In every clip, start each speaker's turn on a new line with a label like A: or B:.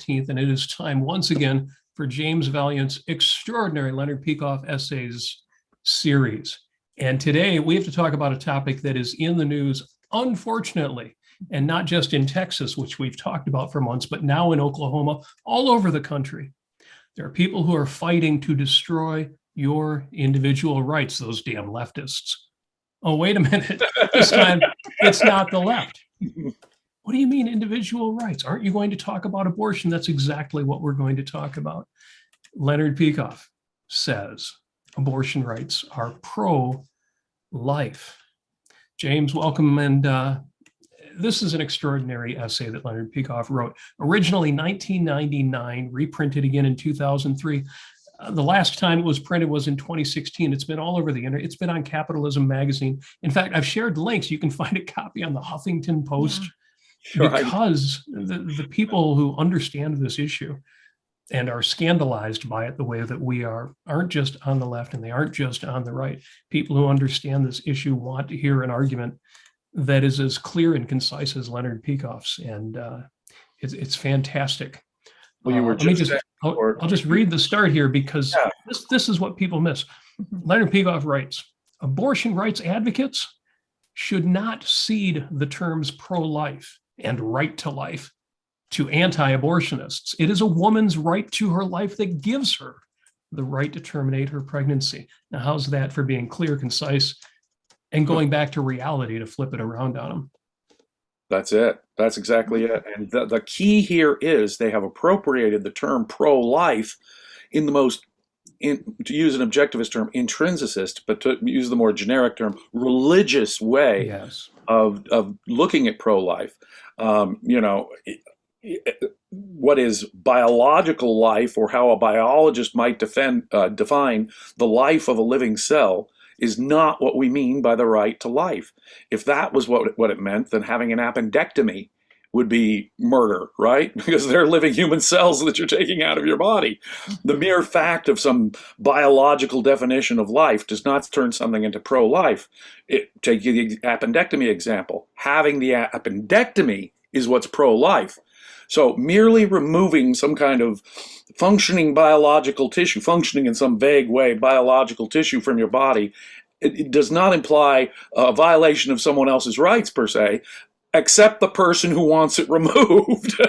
A: 15th, and it is time once again for James Valliant's extraordinary Leonard Peikoff essays series. And today we have to talk about a topic that is in the news, unfortunately, and not just in Texas, which we've talked about for months, but now in Oklahoma, all over the country. There are people who are fighting to destroy your individual rights, those damn leftists. Oh, wait a minute. This time, it's not the left. What do you mean individual rights? Aren't you going to talk about abortion? That's exactly what we're going to talk about. Leonard Peikoff says abortion rights are pro-life. James, welcome. And this is an extraordinary essay that Leonard Peikoff wrote. Originally 1999, reprinted again in 2003. The last time it was printed was in 2016. It's been all over the internet. It's been on Capitalism magazine. In fact, I've shared links. You can find a copy on the Huffington Post. Sure. Because the people who understand this issue and are scandalized by it the way that we are, aren't just on the left and they aren't just on the right. People who understand this issue want to hear an argument that is as clear and concise as Leonard Peikoff's, and it's fantastic.
B: Well, you were
A: I'll just read the start here because this is what people miss. Leonard Peikoff writes, abortion rights advocates should not cede the terms pro-life and right to life to anti-abortionists. It is a woman's right to her life that gives her the right to terminate her pregnancy. Now, how's that for being clear, concise, and going back to reality to flip it around on them?
B: That's it. That's exactly it. And the key here is they have appropriated the term pro-life in the most, to use an objectivist term, intrinsicist, but to use the more generic term, religious way of looking at pro-life. What is biological life, or how a biologist might define the life of a living cell, is not what we mean by the right to life. If that was what it meant, then having an appendectomy would be murder, right? Because they're living human cells that you're taking out of your body. The mere fact of some biological definition of life does not turn something into pro-life. Take the appendectomy example. Having the appendectomy is what's pro-life. So merely removing some kind of functioning biological tissue, functioning in some vague way, biological tissue from your body, it does not imply a violation of someone else's rights per se, except the person who wants it removed.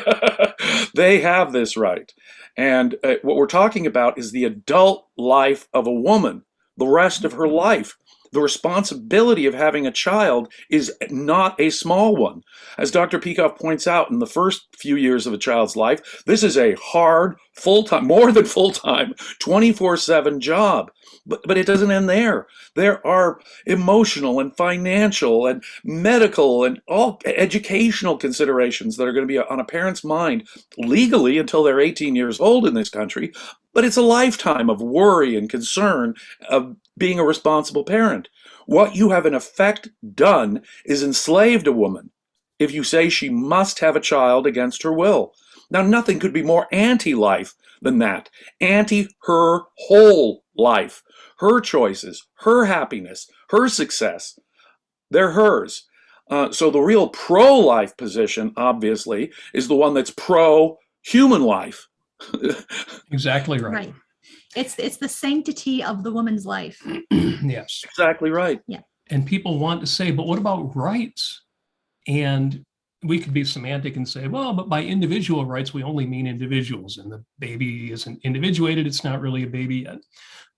B: They have this right. And what we're talking about is the adult life of a woman, the rest of her life. The responsibility of having a child is not a small one. As Dr. Peikoff points out, in the first few years of a child's life, this is a hard, full-time, more than full-time, 24/7 job. But it doesn't end there. There are emotional and financial and medical and all educational considerations that are going to be on a parent's mind legally until they're 18 years old in this country. But it's a lifetime of worry and concern of being a responsible parent. What you have in effect done is enslaved a woman if you say she must have a child against her will. Now, nothing could be more anti-life than that. Anti her whole life, her choices, her happiness, her success. They're hers. So the real pro-life position, obviously, is the one that's pro-human life.
A: Exactly right.
C: Right. It's the sanctity of the woman's life.
A: Yes.
B: Exactly right.
C: Yeah.
A: And people want to say, but what about rights? And we could be semantic and say, well, but by individual rights, we only mean individuals, and the baby isn't individuated. It's not really a baby yet.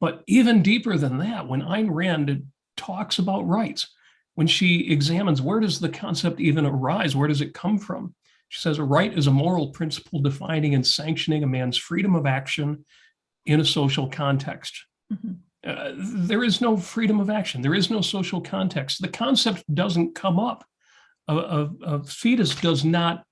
A: But even deeper than that, when Ayn Rand talks about rights, when she examines where does the concept even arise, where does it come from? She says a right is a moral principle defining and sanctioning a man's freedom of action in a social context. There is no freedom of action. There is no social context. The concept doesn't come up. A fetus does not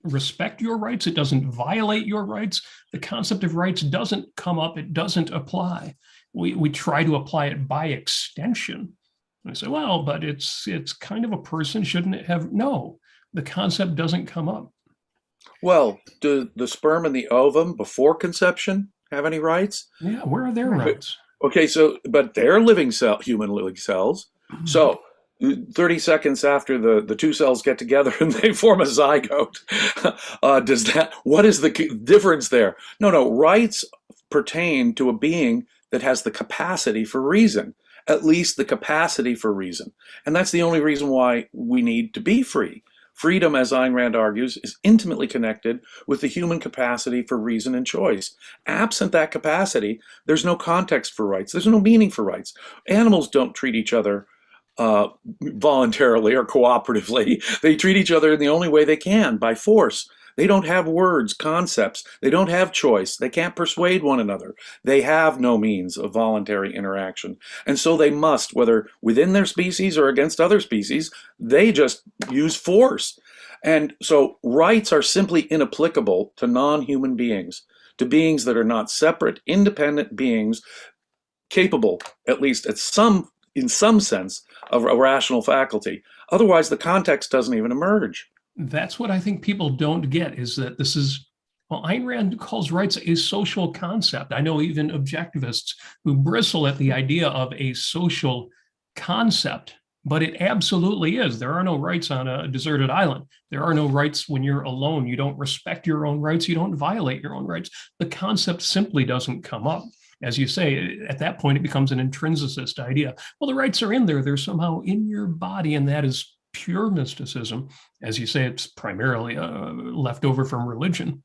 A: respect your rights. It doesn't violate your rights. The concept of rights doesn't come up. It doesn't apply. We try to apply it by extension. And I say, well, but it's kind of a person, shouldn't it have? No, the concept doesn't come up.
B: Well, do the sperm and the ovum before conception have any rights?
A: Yeah, where are their rights?
B: Okay, so, but they're human living cells. So 30 seconds after the two cells get together and they form a zygote. What is the difference there? No, rights pertain to a being that has the capacity for reason, at least the capacity for reason. And that's the only reason why we need to be free. Freedom, as Ayn Rand argues, is intimately connected with the human capacity for reason and choice. Absent that capacity, there's no context for rights. There's no meaning for rights. Animals don't treat each other voluntarily or cooperatively. They treat each other in the only way they can, by force. They don't have words, concepts. They don't have choice. They can't persuade one another. They have no means of voluntary interaction. And so they must, whether within their species or against other species, they just use force. And so rights are simply inapplicable to non-human beings, to beings that are not separate, independent beings capable, at least in some sense, of a rational faculty. Otherwise, the context doesn't even emerge.
A: That's what I think people don't get, is that this is, well, Ayn Rand calls rights a social concept. I know even objectivists who bristle at the idea of a social concept, but it absolutely is. There are no rights on a deserted island. There are no rights when you're alone. You don't respect your own rights. You don't violate your own rights. The concept simply doesn't come up. As you say, at that point, it becomes an intrinsicist idea. Well, the rights are in there. They're somehow in your body, and that is pure mysticism. As you say, it's primarily left over from religion.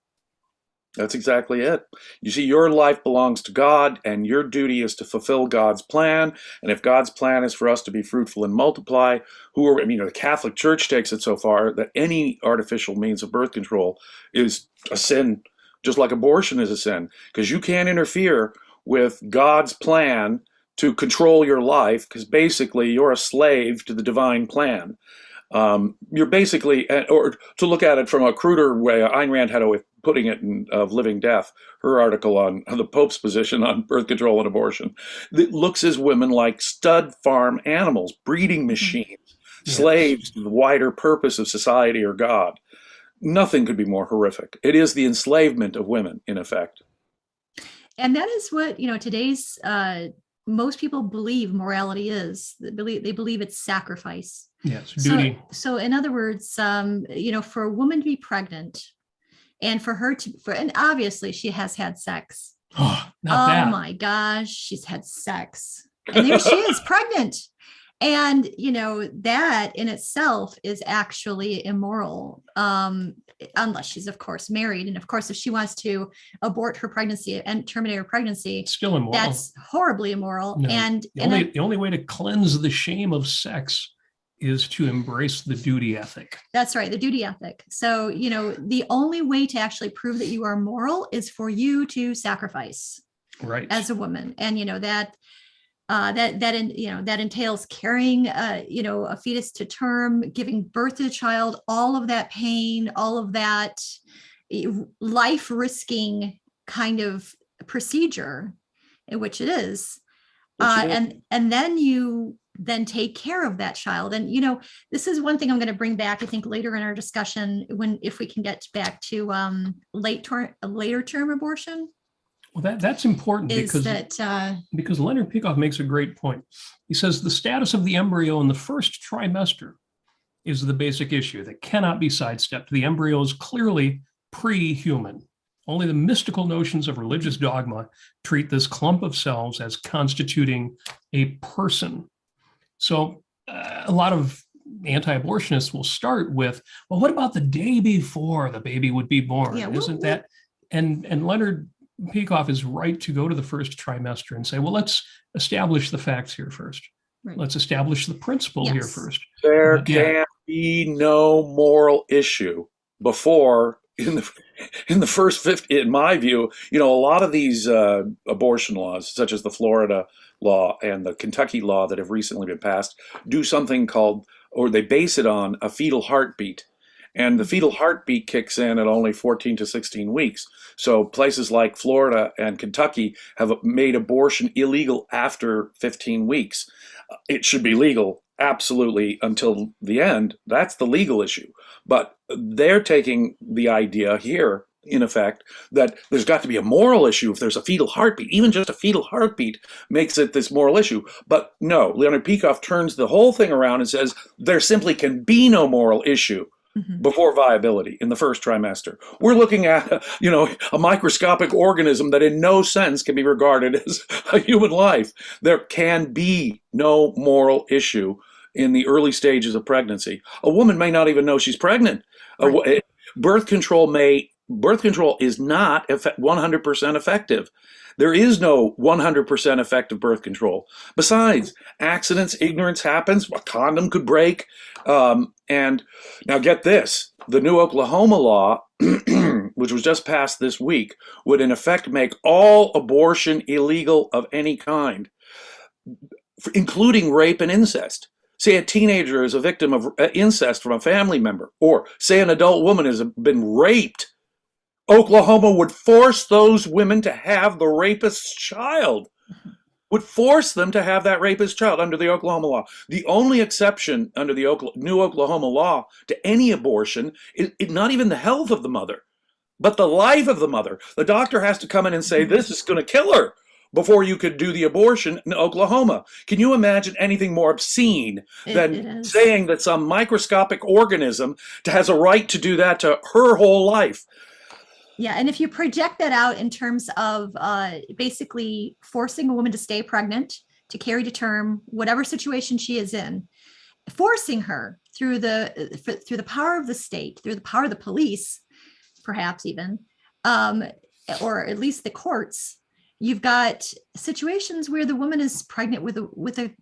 B: That's exactly it. You see, your life belongs to God, and your duty is to fulfill God's plan. And if God's plan is for us to be fruitful and multiply, the Catholic Church takes it so far that any artificial means of birth control is a sin, just like abortion is a sin, because you can't interfere with God's plan to control your life, because basically you're a slave to the divine plan. You're basically, or to look at it from a cruder way, Ayn Rand had a way of putting it of Living Death, her article on the Pope's position on birth control and abortion. It looks as women like stud farm animals, breeding machines, slaves to the wider purpose of society or God. Nothing could be more horrific. It is the enslavement of women, in effect.
C: And that is what, today's most people believe morality is. They believe it's sacrifice.
A: Yes, duty.
C: So in other words, for a woman to be pregnant and for her and obviously she has had sex.
A: Oh, not that.
C: Oh my gosh, she's had sex. And there she is, pregnant. And, that in itself is actually immoral, unless she's, of course, married. And of course, if she wants to abort her pregnancy and terminate her pregnancy,
A: it's still immoral.
C: That's horribly immoral.
A: No.
C: And
A: the only way to cleanse the shame of sex is to embrace the duty ethic.
C: That's right, the duty ethic. So, the only way to actually prove that you are moral is for you to sacrifice,
A: right,
C: as a woman. And, that entails carrying a fetus to term, giving birth to a child, all of that pain, all of that life risking kind of procedure, in which it is. And then you take care of that child. And this is one thing I'm going to bring back, I think, later in our discussion, if we can get back to later term abortion.
A: Well, that's important because Leonard Peikoff makes a great point. He says the status of the embryo in the first trimester is the basic issue that cannot be sidestepped. The embryo is clearly pre-human. Only the mystical notions of religious dogma treat this clump of cells as constituting a person. So a lot of anti-abortionists will start with, well, what about the day before the baby would be born?
C: Yeah,
A: Isn't that? And Leonard Peikoff is right to go to the first trimester and say, well, let's establish the facts here first. Right. Let's establish the principle here first.
B: There can be no moral issue before in the first 50, in my view. A lot of these abortion laws, such as the Florida law and the Kentucky law that have recently been passed, do something called, or they base it on, a fetal heartbeat. And the fetal heartbeat kicks in at only 14 to 16 weeks. So places like Florida and Kentucky have made abortion illegal after 15 weeks. It should be legal, absolutely, until the end. That's the legal issue. But they're taking the idea here in effect, that there's got to be a moral issue if there's a fetal heartbeat. Even just a fetal heartbeat makes it this moral issue. But no, Leonard Peikoff turns the whole thing around and says there simply can be no moral issue before viability in the first trimester. We're looking at, a microscopic organism that in no sense can be regarded as a human life. There can be no moral issue in the early stages of pregnancy. A woman may not even know she's pregnant. Right. Birth control is not 100% effective. There is no 100% effective birth control. Besides, accidents, ignorance happens. A condom could break. And now get this, the new Oklahoma law, which was just passed this week, would in effect make all abortion illegal of any kind, including rape and incest. Say a teenager is a victim of incest from a family member, or say an adult woman has been raped. Oklahoma would force those women to have the rapist's child, would force them to have that rapist's child under the Oklahoma law. The only exception under the new Oklahoma law to any abortion is not even the health of the mother, but the life of the mother. The doctor has to come in and say, this is going to kill her before you could do the abortion in Oklahoma. Can you imagine anything more obscene than saying that some microscopic organism has a right to do that to her whole life?
C: Yeah, and if you project that out in terms of basically forcing a woman to stay pregnant, to carry to term, whatever situation she is in, forcing her through the power of the state, through the power of the police, perhaps even, or at least the courts, you've got situations where the woman is pregnant with a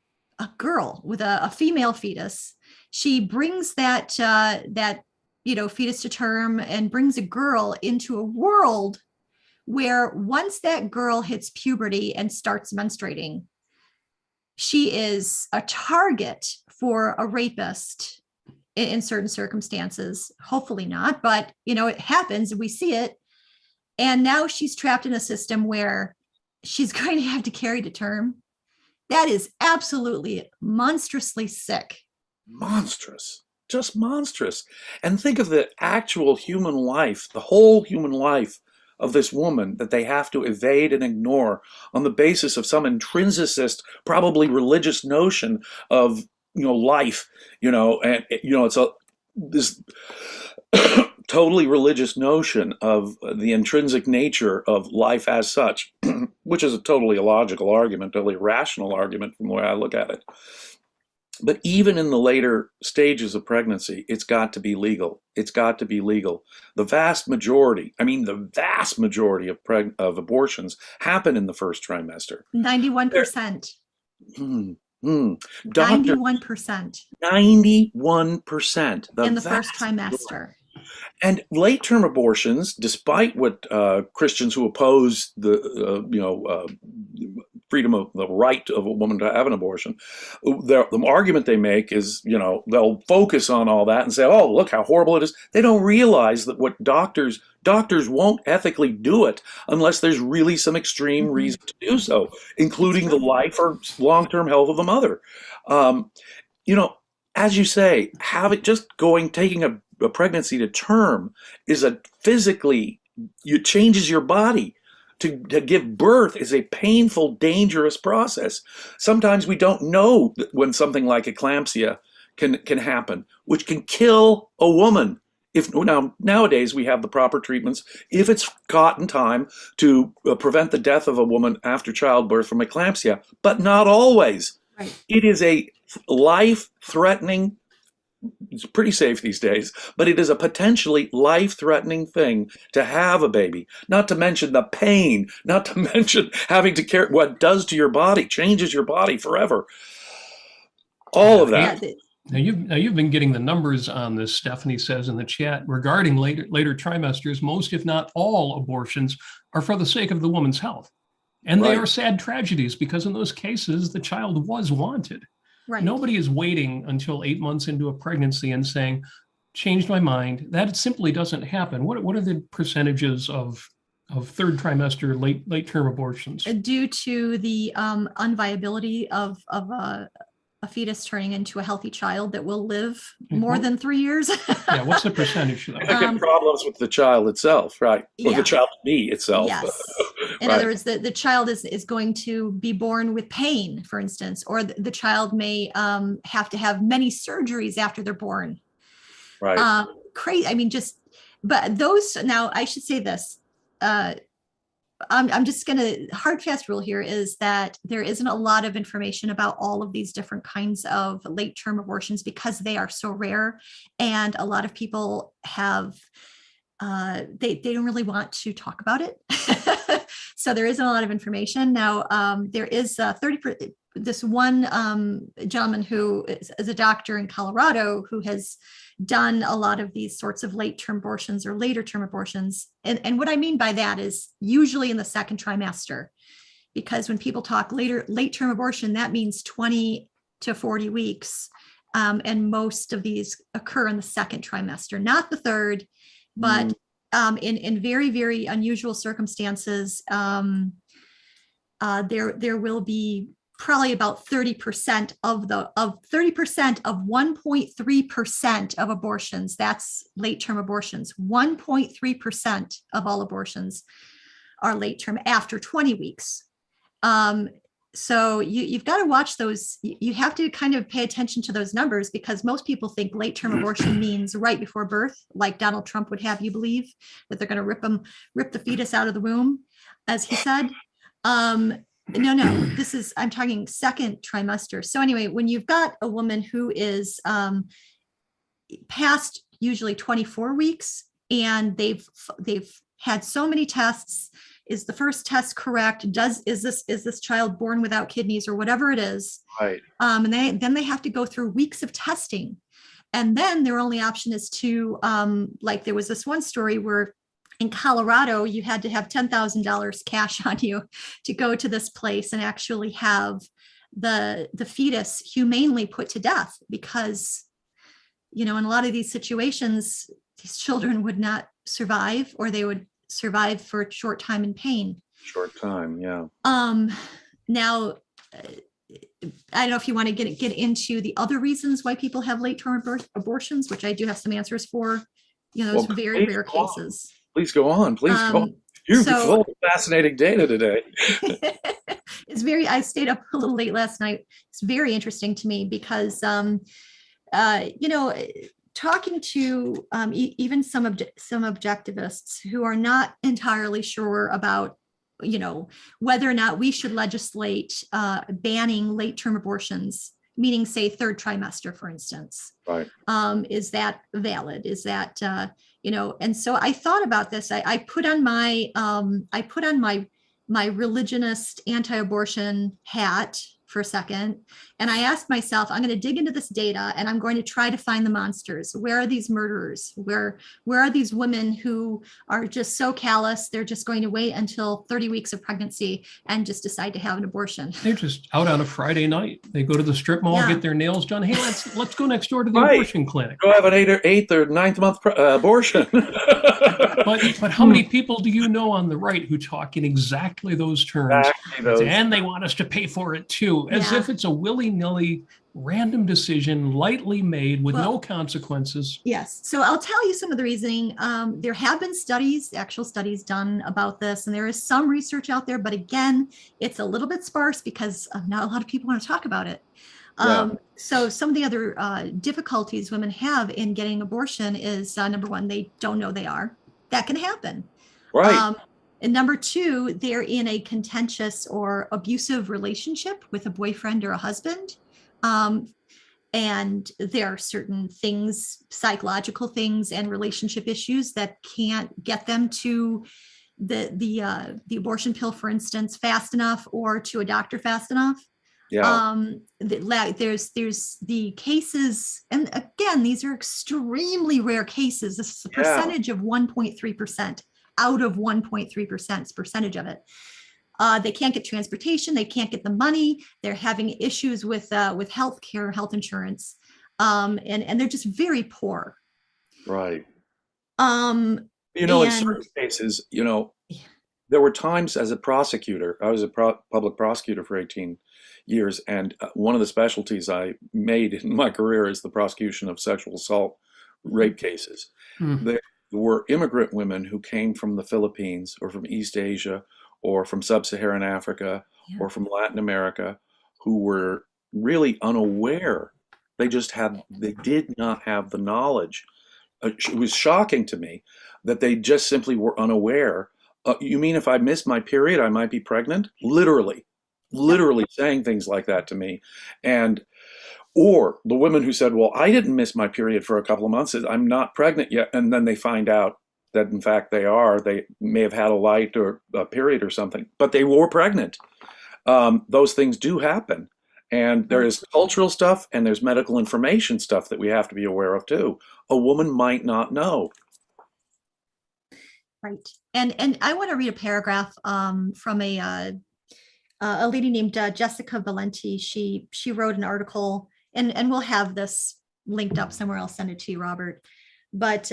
C: girl, with a female fetus. She brings that fetus to term and brings a girl into a world where once that girl hits puberty and starts menstruating, she is a target for a rapist in certain circumstances. Hopefully not, but it happens. We see it. And now she's trapped in a system where she's going to have to carry to term. That is absolutely monstrously sick.
B: Monstrous. Just monstrous. And think of the actual human life, the whole human life of this woman that they have to evade and ignore on the basis of some intrinsicist, probably religious notion of, life, and, it's this totally religious notion of the intrinsic nature of life as such, which is a totally illogical argument, totally irrational argument from the way I look at it. But even in the later stages of pregnancy, it's got to be legal. It's got to be legal. The vast majority of abortions happen in the first trimester.
C: 91%. 91%.
B: 91%.
C: In the first trimester.
B: And late-term abortions, despite what Christians who oppose the freedom of the right of a woman to have an abortion, the argument they make is, they'll focus on all that and say, oh, look how horrible it is. They don't realize that what doctors won't ethically do it unless there's really some extreme reason to do so, including the life or long-term health of the mother. As you say, taking a pregnancy to term is it changes your body. To give birth is a painful, dangerous process. Sometimes we don't know when something like eclampsia can happen, which can kill a woman. Nowadays we have the proper treatments if it's caught in time to prevent the death of a woman after childbirth from eclampsia, but not always. Right. It is a life-threatening. It's pretty safe these days, but it is a potentially life-threatening thing to have a baby. Not to mention the pain, not to mention having to care what it does to your body, changes your body forever. All of that.
A: Now you've been getting the numbers on this. Stephanie says in the chat regarding later trimesters, most if not all abortions are for the sake of the woman's health, and they are sad tragedies because in those cases the child was wanted. Right. Nobody is waiting until 8 months into a pregnancy and saying, changed my mind. That simply doesn't happen. What are the percentages of third trimester late term abortions?
C: Due to the unviability of a fetus turning into a healthy child that will live more than 3 years.
A: Yeah, what's the percentage of that?
B: Significant problems with the child itself, right? Or
C: Yeah.
B: the child me itself.
C: Yes. In
B: Right.
C: other words, the child is going to be born with pain, for instance, or the child may have to have many surgeries after they're born.
B: Right.
C: Crazy. I mean, but those, now I should say this. I'm just going to, hard fast rule here is that there isn't a lot of information about all of these different kinds of late term abortions because they are so rare. And a lot of people have, they don't really want to talk about it. So there isn't a lot of information. Now, there is 30%, this one gentleman who is a doctor in Colorado who has done a lot of these sorts of late term abortions or later term abortions. And what I mean by that is usually in the second trimester, because when people talk late term abortion, that means 20 to 40 weeks. And most of these occur in the second trimester, not the third, but in very, very unusual circumstances, there will be probably about 30% of 1.3% of abortions. That's late term abortions. 1.3% of all abortions are late term after 20 weeks. So you've got to watch those. You have to kind of pay attention to those numbers because most people think late term abortion means right before birth, like Donald Trump would have you believe, that they're going to rip the fetus out of the womb, as he said. No, I'm talking second trimester. So anyway, when you've got a woman who is past usually 24 weeks and they've had so many tests, is the first test correct? Is this child born without kidneys or whatever it is?
B: Right.
C: And then they have to go through weeks of testing. And then their only option is to, like there was this one story where in Colorado, you had to have $10,000 cash on you to go to this place and actually have the fetus humanely put to death because, in a lot of these situations, these children would not survive or they would survive for a short time in pain.
B: Short time, yeah.
C: Now, I don't know if you want to get into the other reasons why people have late term abortions, which I do have some answers for, those very rare cases.
B: Please go on. Please go on. You're full of fascinating data today.
C: I stayed up a little late last night. It's very interesting to me because, talking to even some objectivists who are not entirely sure about, whether or not we should legislate banning late-term abortions, meaning say third trimester, for instance.
B: Right.
C: Is that valid? Is that, and so I thought about this. I put on my religionist anti-abortion hat for a second. And I asked myself, I'm going to dig into this data and I'm going to try to find the monsters. Where are these murderers? Where are these women who are just so callous? They're just going to wait until 30 weeks of pregnancy and just decide to have an abortion.
A: They're just out on a Friday night. They go to the strip mall, get their nails done. Hey, let's go next door to the abortion clinic.
B: Go have an eighth or ninth month abortion.
A: But how many people do you know on the right who talk in exactly those terms? And they want us to pay for it too, as if it's a willy-nilly random decision, lightly made with no consequences.
C: Yes. So I'll tell you some of the reasoning. There have been actual studies done about this, and there is some research out there, but again, it's a little bit sparse because not a lot of people want to talk about it. So some of the other difficulties women have in getting abortion is number one, they don't know they are. That can happen.
B: Right.
C: And number two, they're in a contentious or abusive relationship with a boyfriend or a husband. And there are certain things, psychological things and relationship issues that can't get them to the abortion pill, for instance, fast enough or to a doctor fast enough.
B: Yeah.
C: There's the cases, and again, these are extremely rare cases. This is a percentage of 1.3% out of 1.3% percentage of it. They can't get transportation. They can't get the money. They're having issues with health care, health insurance, and they're just very poor.
B: Right. In certain cases, there were times as a prosecutor, I was a public prosecutor for 18 years. And one of the specialties I made in my career is the prosecution of sexual assault rape cases.
A: Mm.
B: There were immigrant women who came from the Philippines or from East Asia or from Sub-Saharan Africa
C: Yeah.
B: or from Latin America who were really unaware. They did not have the knowledge. It was shocking to me that they just simply were unaware. You mean if I miss my period, I might be pregnant? Literally saying things like that to me. Or the women who said, well, I didn't miss my period for a couple of months. I'm not pregnant yet. And then they find out that in fact they are. They may have had a light or a period or something, but they were pregnant. Those things do happen. And there is cultural stuff and there's medical information stuff that we have to be aware of too. A woman might not know.
C: Right. And I want to read a paragraph from a lady named Jessica Valenti. She wrote an article, and we'll have this linked up somewhere. I'll send it to you, Robert. But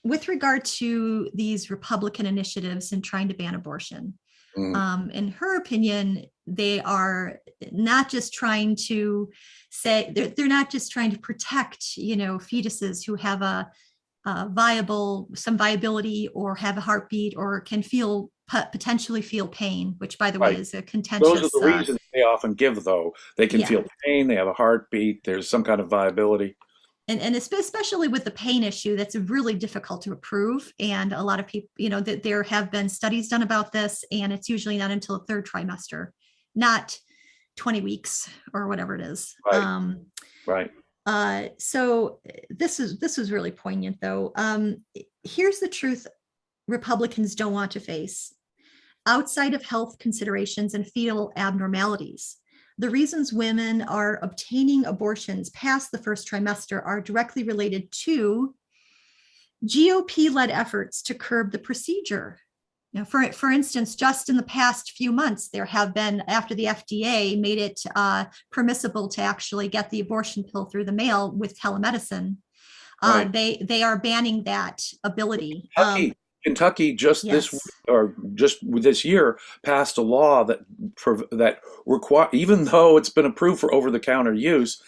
C: with regard to these Republican initiatives in trying to ban abortion, in her opinion, they are not just trying to say they're not just trying to protect, fetuses who have some viability or have a heartbeat or can potentially feel pain, which by the way is a contentious.
B: Those are the reasons they often give, though. They can feel pain, they have a heartbeat, there's some kind of viability.
C: And especially with the pain issue, that's really difficult to prove. And a lot of people, that there have been studies done about this, and it's usually not until the third trimester, not 20 weeks or whatever it is.
B: Right.
C: So this is really poignant, though. Here's the truth Republicans don't want to face. Outside of health considerations and fetal abnormalities, the reasons women are obtaining abortions past the first trimester are directly related to GOP-led efforts to curb the procedure. For instance, just in the past few months, there have been, after the FDA made it permissible to actually get the abortion pill through the mail with telemedicine, they are banning that ability.
B: Kentucky just this year passed a law that require, even though it's been approved for over-the-counter use,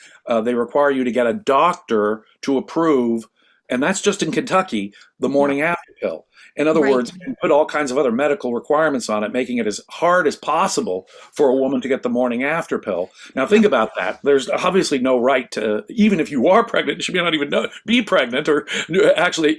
B: they require you to get a doctor to approve, and that's just in Kentucky, the morning after pill. In other words, and put all kinds of other medical requirements on it, making it as hard as possible for a woman to get the morning after pill. Now think about that. There's obviously no right to, even if you are pregnant, she may not even be pregnant, or actually,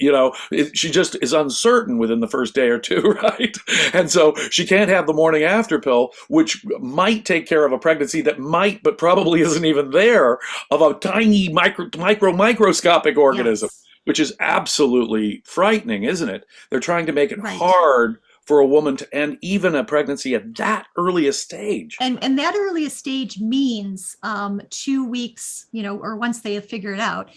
B: she just is uncertain within the first day or two, right? And so she can't have the morning after pill, which might take care of a pregnancy that might, but probably isn't even there, of a tiny microscopic organism.
C: Yes.
B: Which is absolutely frightening, isn't it? They're trying to make it hard for a woman to end even a pregnancy at that earliest stage.
C: And that earliest stage means 2 weeks, or once they have figured it out,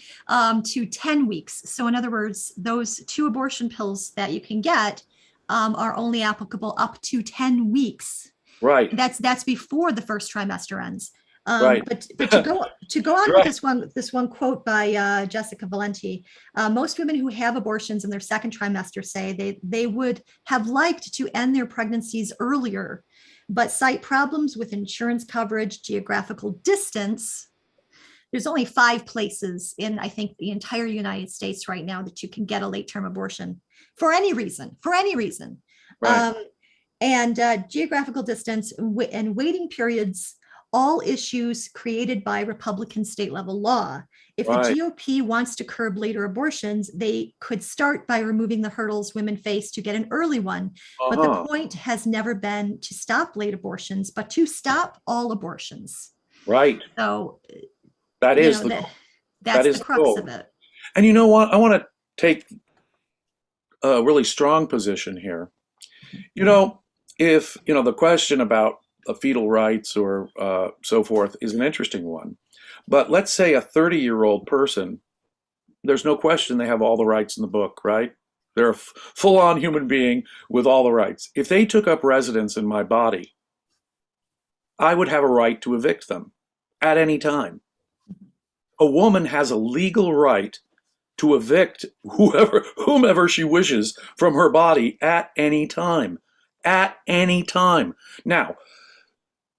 C: to 10 weeks. So in other words, those 2 abortion pills that you can get are only applicable up to 10 weeks.
B: Right.
C: That's before the first trimester ends. But to go on with this one quote by Jessica Valenti, most women who have abortions in their second trimester say they would have liked to end their pregnancies earlier, but cite problems with insurance coverage, geographical distance. There's only 5 places in, I think, the entire United States right now that you can get a late-term abortion for any reason.
B: Right.
C: And geographical distance and waiting periods, all issues created by Republican state level law. If the GOP wants to curb later abortions, they could start by removing the hurdles women face to get an early one. But the point has never been to stop late abortions, but to stop all abortions.
B: Right.
C: So
B: that's
C: the crux of it.
B: And you know what? I want to take a really strong position here. If, the question about fetal rights or so forth is an interesting one. But let's say a 30-year-old person, there's no question they have all the rights in the book, right? They're a full-on human being with all the rights. If they took up residence in my body, I would have a right to evict them at any time. A woman has a legal right to evict whomever she wishes from her body at any time. At any time. Now,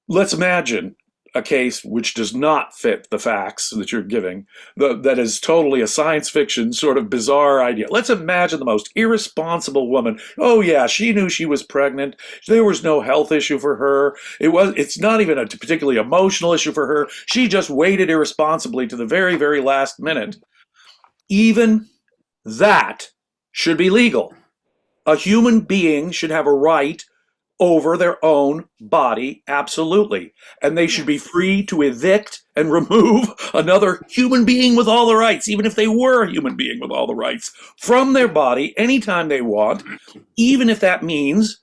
B: let's imagine a case which does not fit the facts that you're giving, that is totally a science fiction sort of bizarre idea. Let's imagine the most irresponsible woman. Oh yeah, she knew she was pregnant. There was no health issue for her. It's not even a particularly emotional issue for her. She just waited irresponsibly to the very, very last minute. Even that should be legal. A human being should have a right over their own body, absolutely. And they should be free to evict and remove another human being with all the rights, even if they were a human being with all the rights, from their body anytime they want, even if that means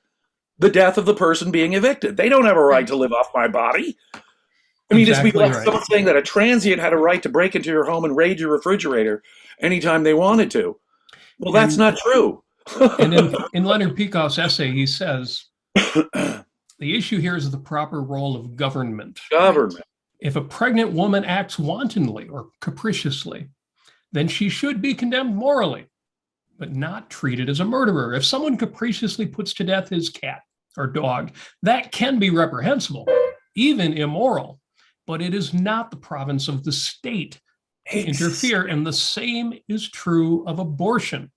B: the death of the person being evicted. They don't have a right to live off my body. I mean,
A: Exactly
B: it's like
A: right.
B: someone saying that a transient had a right to break into your home and raid your refrigerator anytime they wanted to. Well, that's not true.
A: And in Leonard Peikoff's essay, he says, the issue here is the proper role of government.
B: Government.
A: If a pregnant woman acts wantonly or capriciously, then she should be condemned morally, but not treated as a murderer. If someone capriciously puts to death his cat or dog, that can be reprehensible, even immoral, but it is not the province of the state to interfere. And the same is true of abortion,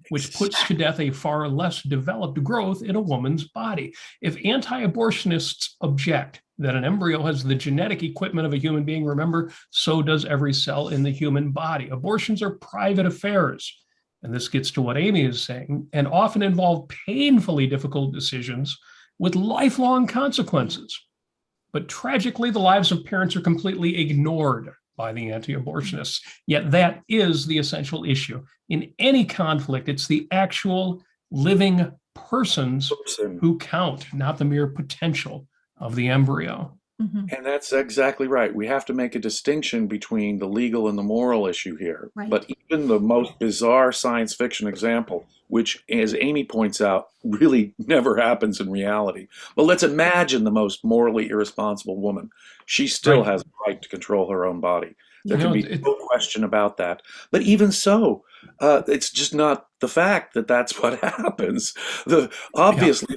A: which puts to death a far less developed growth in a woman's body. If anti-abortionists object that an embryo has the genetic equipment of a human being, remember, so does every cell in the human body. Abortions are private affairs. And this gets to what Amy is saying, and often involve painfully difficult decisions with lifelong consequences. But tragically, the lives of parents are completely ignored by the anti-abortionists. Yet that is the essential issue. In any conflict, it's the actual living persons who count, not the mere potential of the embryo.
B: And that's exactly right. We have to make a distinction between the legal and the moral issue here.
C: Right.
B: But even the most bizarre science fiction example, which, as Amy points out, really never happens in reality. But let's imagine the most morally irresponsible woman. She still has the right to control her own body. There can be no question about that. But even so, it's just not the fact that that's what happens. Obviously,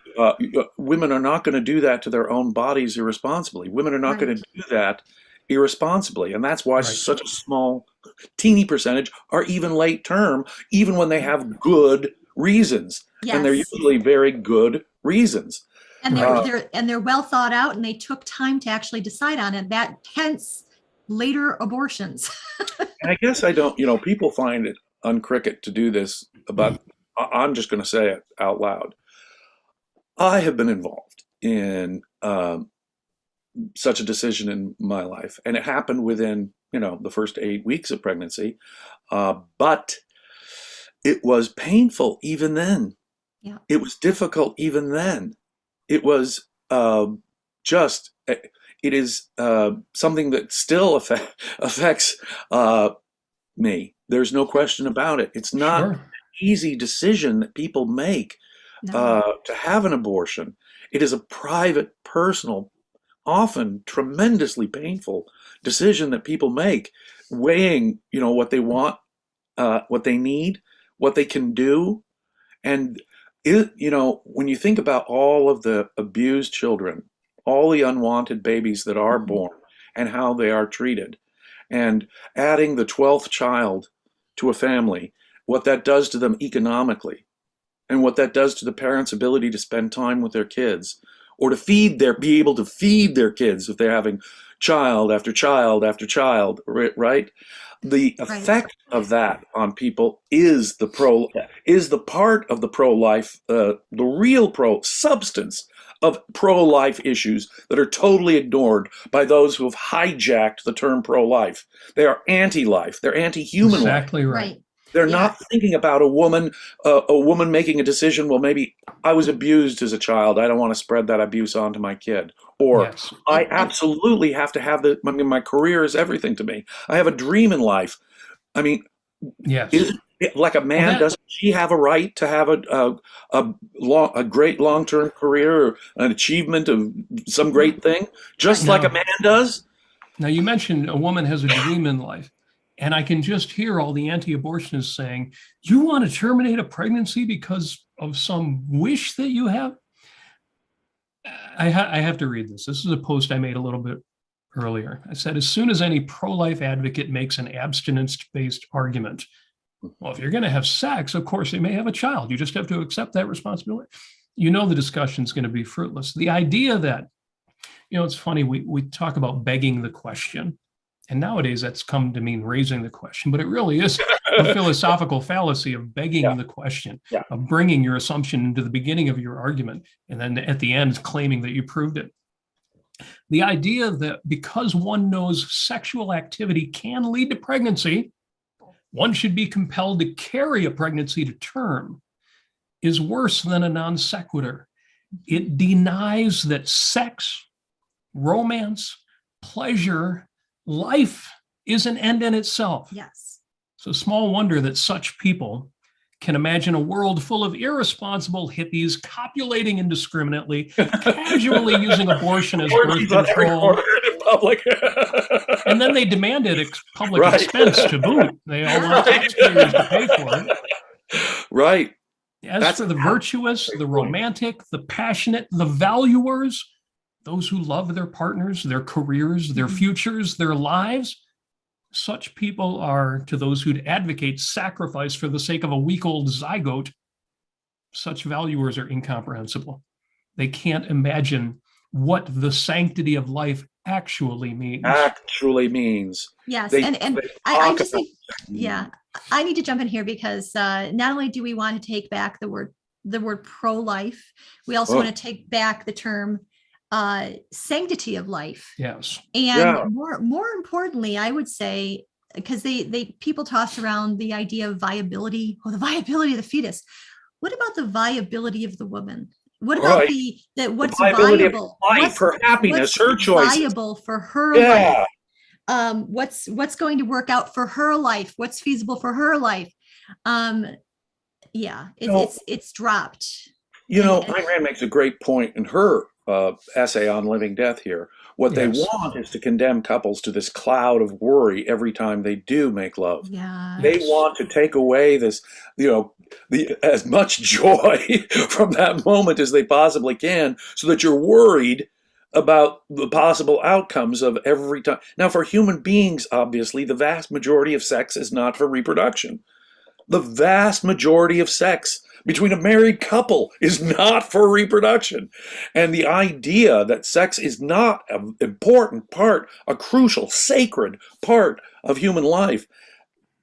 B: women are not going to do that to their own bodies irresponsibly. Women are not going to do that irresponsibly. And that's why such a small, teeny percentage are even late term, even when they have good reasons. And they're usually very good reasons.
C: And they're well thought out, and they took time to actually decide on it. That hence later abortions.
B: And I guess I don't, people find it uncricket to do this, but I'm just going to say it out loud. I have been involved in such a decision in my life, and it happened within, the first 8 weeks of pregnancy, but it was painful even then.
C: Yeah.
B: It was difficult even then. It was it is something that still affects me. There's no question about it. It's not an easy decision that people make to have an abortion. It is a private, personal, often tremendously painful decision that people make, weighing, what they want, what they need, what they can do. And, when you think about all of the abused children, all the unwanted babies that are born and how they are treated, and adding the 12th child to a family, what that does to them economically, and what that does to the parents' ability to spend time with their kids, or to be able to feed their kids if they're having child after child after child, right? The effect of that on people is the part of the pro-life, the real substance of pro-life issues that are totally ignored by those who have hijacked the term pro-life. They are anti-life. They're anti-human life.
A: Exactly right.
B: They're not thinking about a woman making a decision, well, maybe I was abused as a child. I don't want to spread that abuse onto my kid. Or I absolutely have to have my career is everything to me. I have a dream in life. I mean, like a man, doesn't she have a right to have a great long-term career or an achievement of some great thing, just like a man does?
A: Now, you mentioned a woman has a dream in life. And I can just hear all the anti-abortionists saying, you want to terminate a pregnancy because of some wish that you have? I have to read this. This is a post I made a little bit earlier. I said, as soon as any pro-life advocate makes an abstinence-based argument, well, if you're going to have sex, of course, they may have a child. You just have to accept that responsibility. You know the discussion is going to be fruitless. The idea that, it's funny, we talk about begging the question, and nowadays that's come to mean raising the question, but it really is a philosophical fallacy of begging the question, of bringing your assumption into the beginning of your argument, and then at the end claiming that you proved it. The idea that because one knows sexual activity can lead to pregnancy, one should be compelled to carry a pregnancy to term is worse than a non sequitur. It denies that sex, romance, pleasure, life is an end in itself.
C: Yes.
A: So small wonder that such people can imagine a world full of irresponsible hippies copulating indiscriminately, casually using abortion as birth control.
B: In public.
A: And then they demand it public expense to boot. They all want taxpayers to pay for it.
B: Right.
A: As for the virtuous, the romantic, the passionate, the valuers, those who love their partners, their careers, their futures, their lives, such people are, to those who'd advocate sacrifice for the sake of a week-old zygote, such valuers are incomprehensible. They can't imagine what the sanctity of life actually means.
C: Yes, and I just think, I need to jump in here because not only do we want to take back the word pro-life, we also want to take back the term sanctity of life.
A: Yes.
C: And more importantly, I would say, because people toss around the idea of viability, the viability of the fetus. What about the viability of the woman? What about what's viable?
B: Life, her happiness, her choice.
C: Viable for her life. What's going to work out for her life? What's feasible for her life? It's dropped.
B: Ayn Rand makes a great point in her essay on living death here. What they want is to condemn couples to this cloud of worry every time they do make love.
C: Yeah.
B: They want to take away this, as much joy from that moment as they possibly can, so that you're worried about the possible outcomes of every time. Now, for human beings, obviously, the vast majority of sex is not for reproduction. The vast majority of sex between a married couple is not for reproduction. And the idea that sex is not an important part, a crucial, sacred part of human life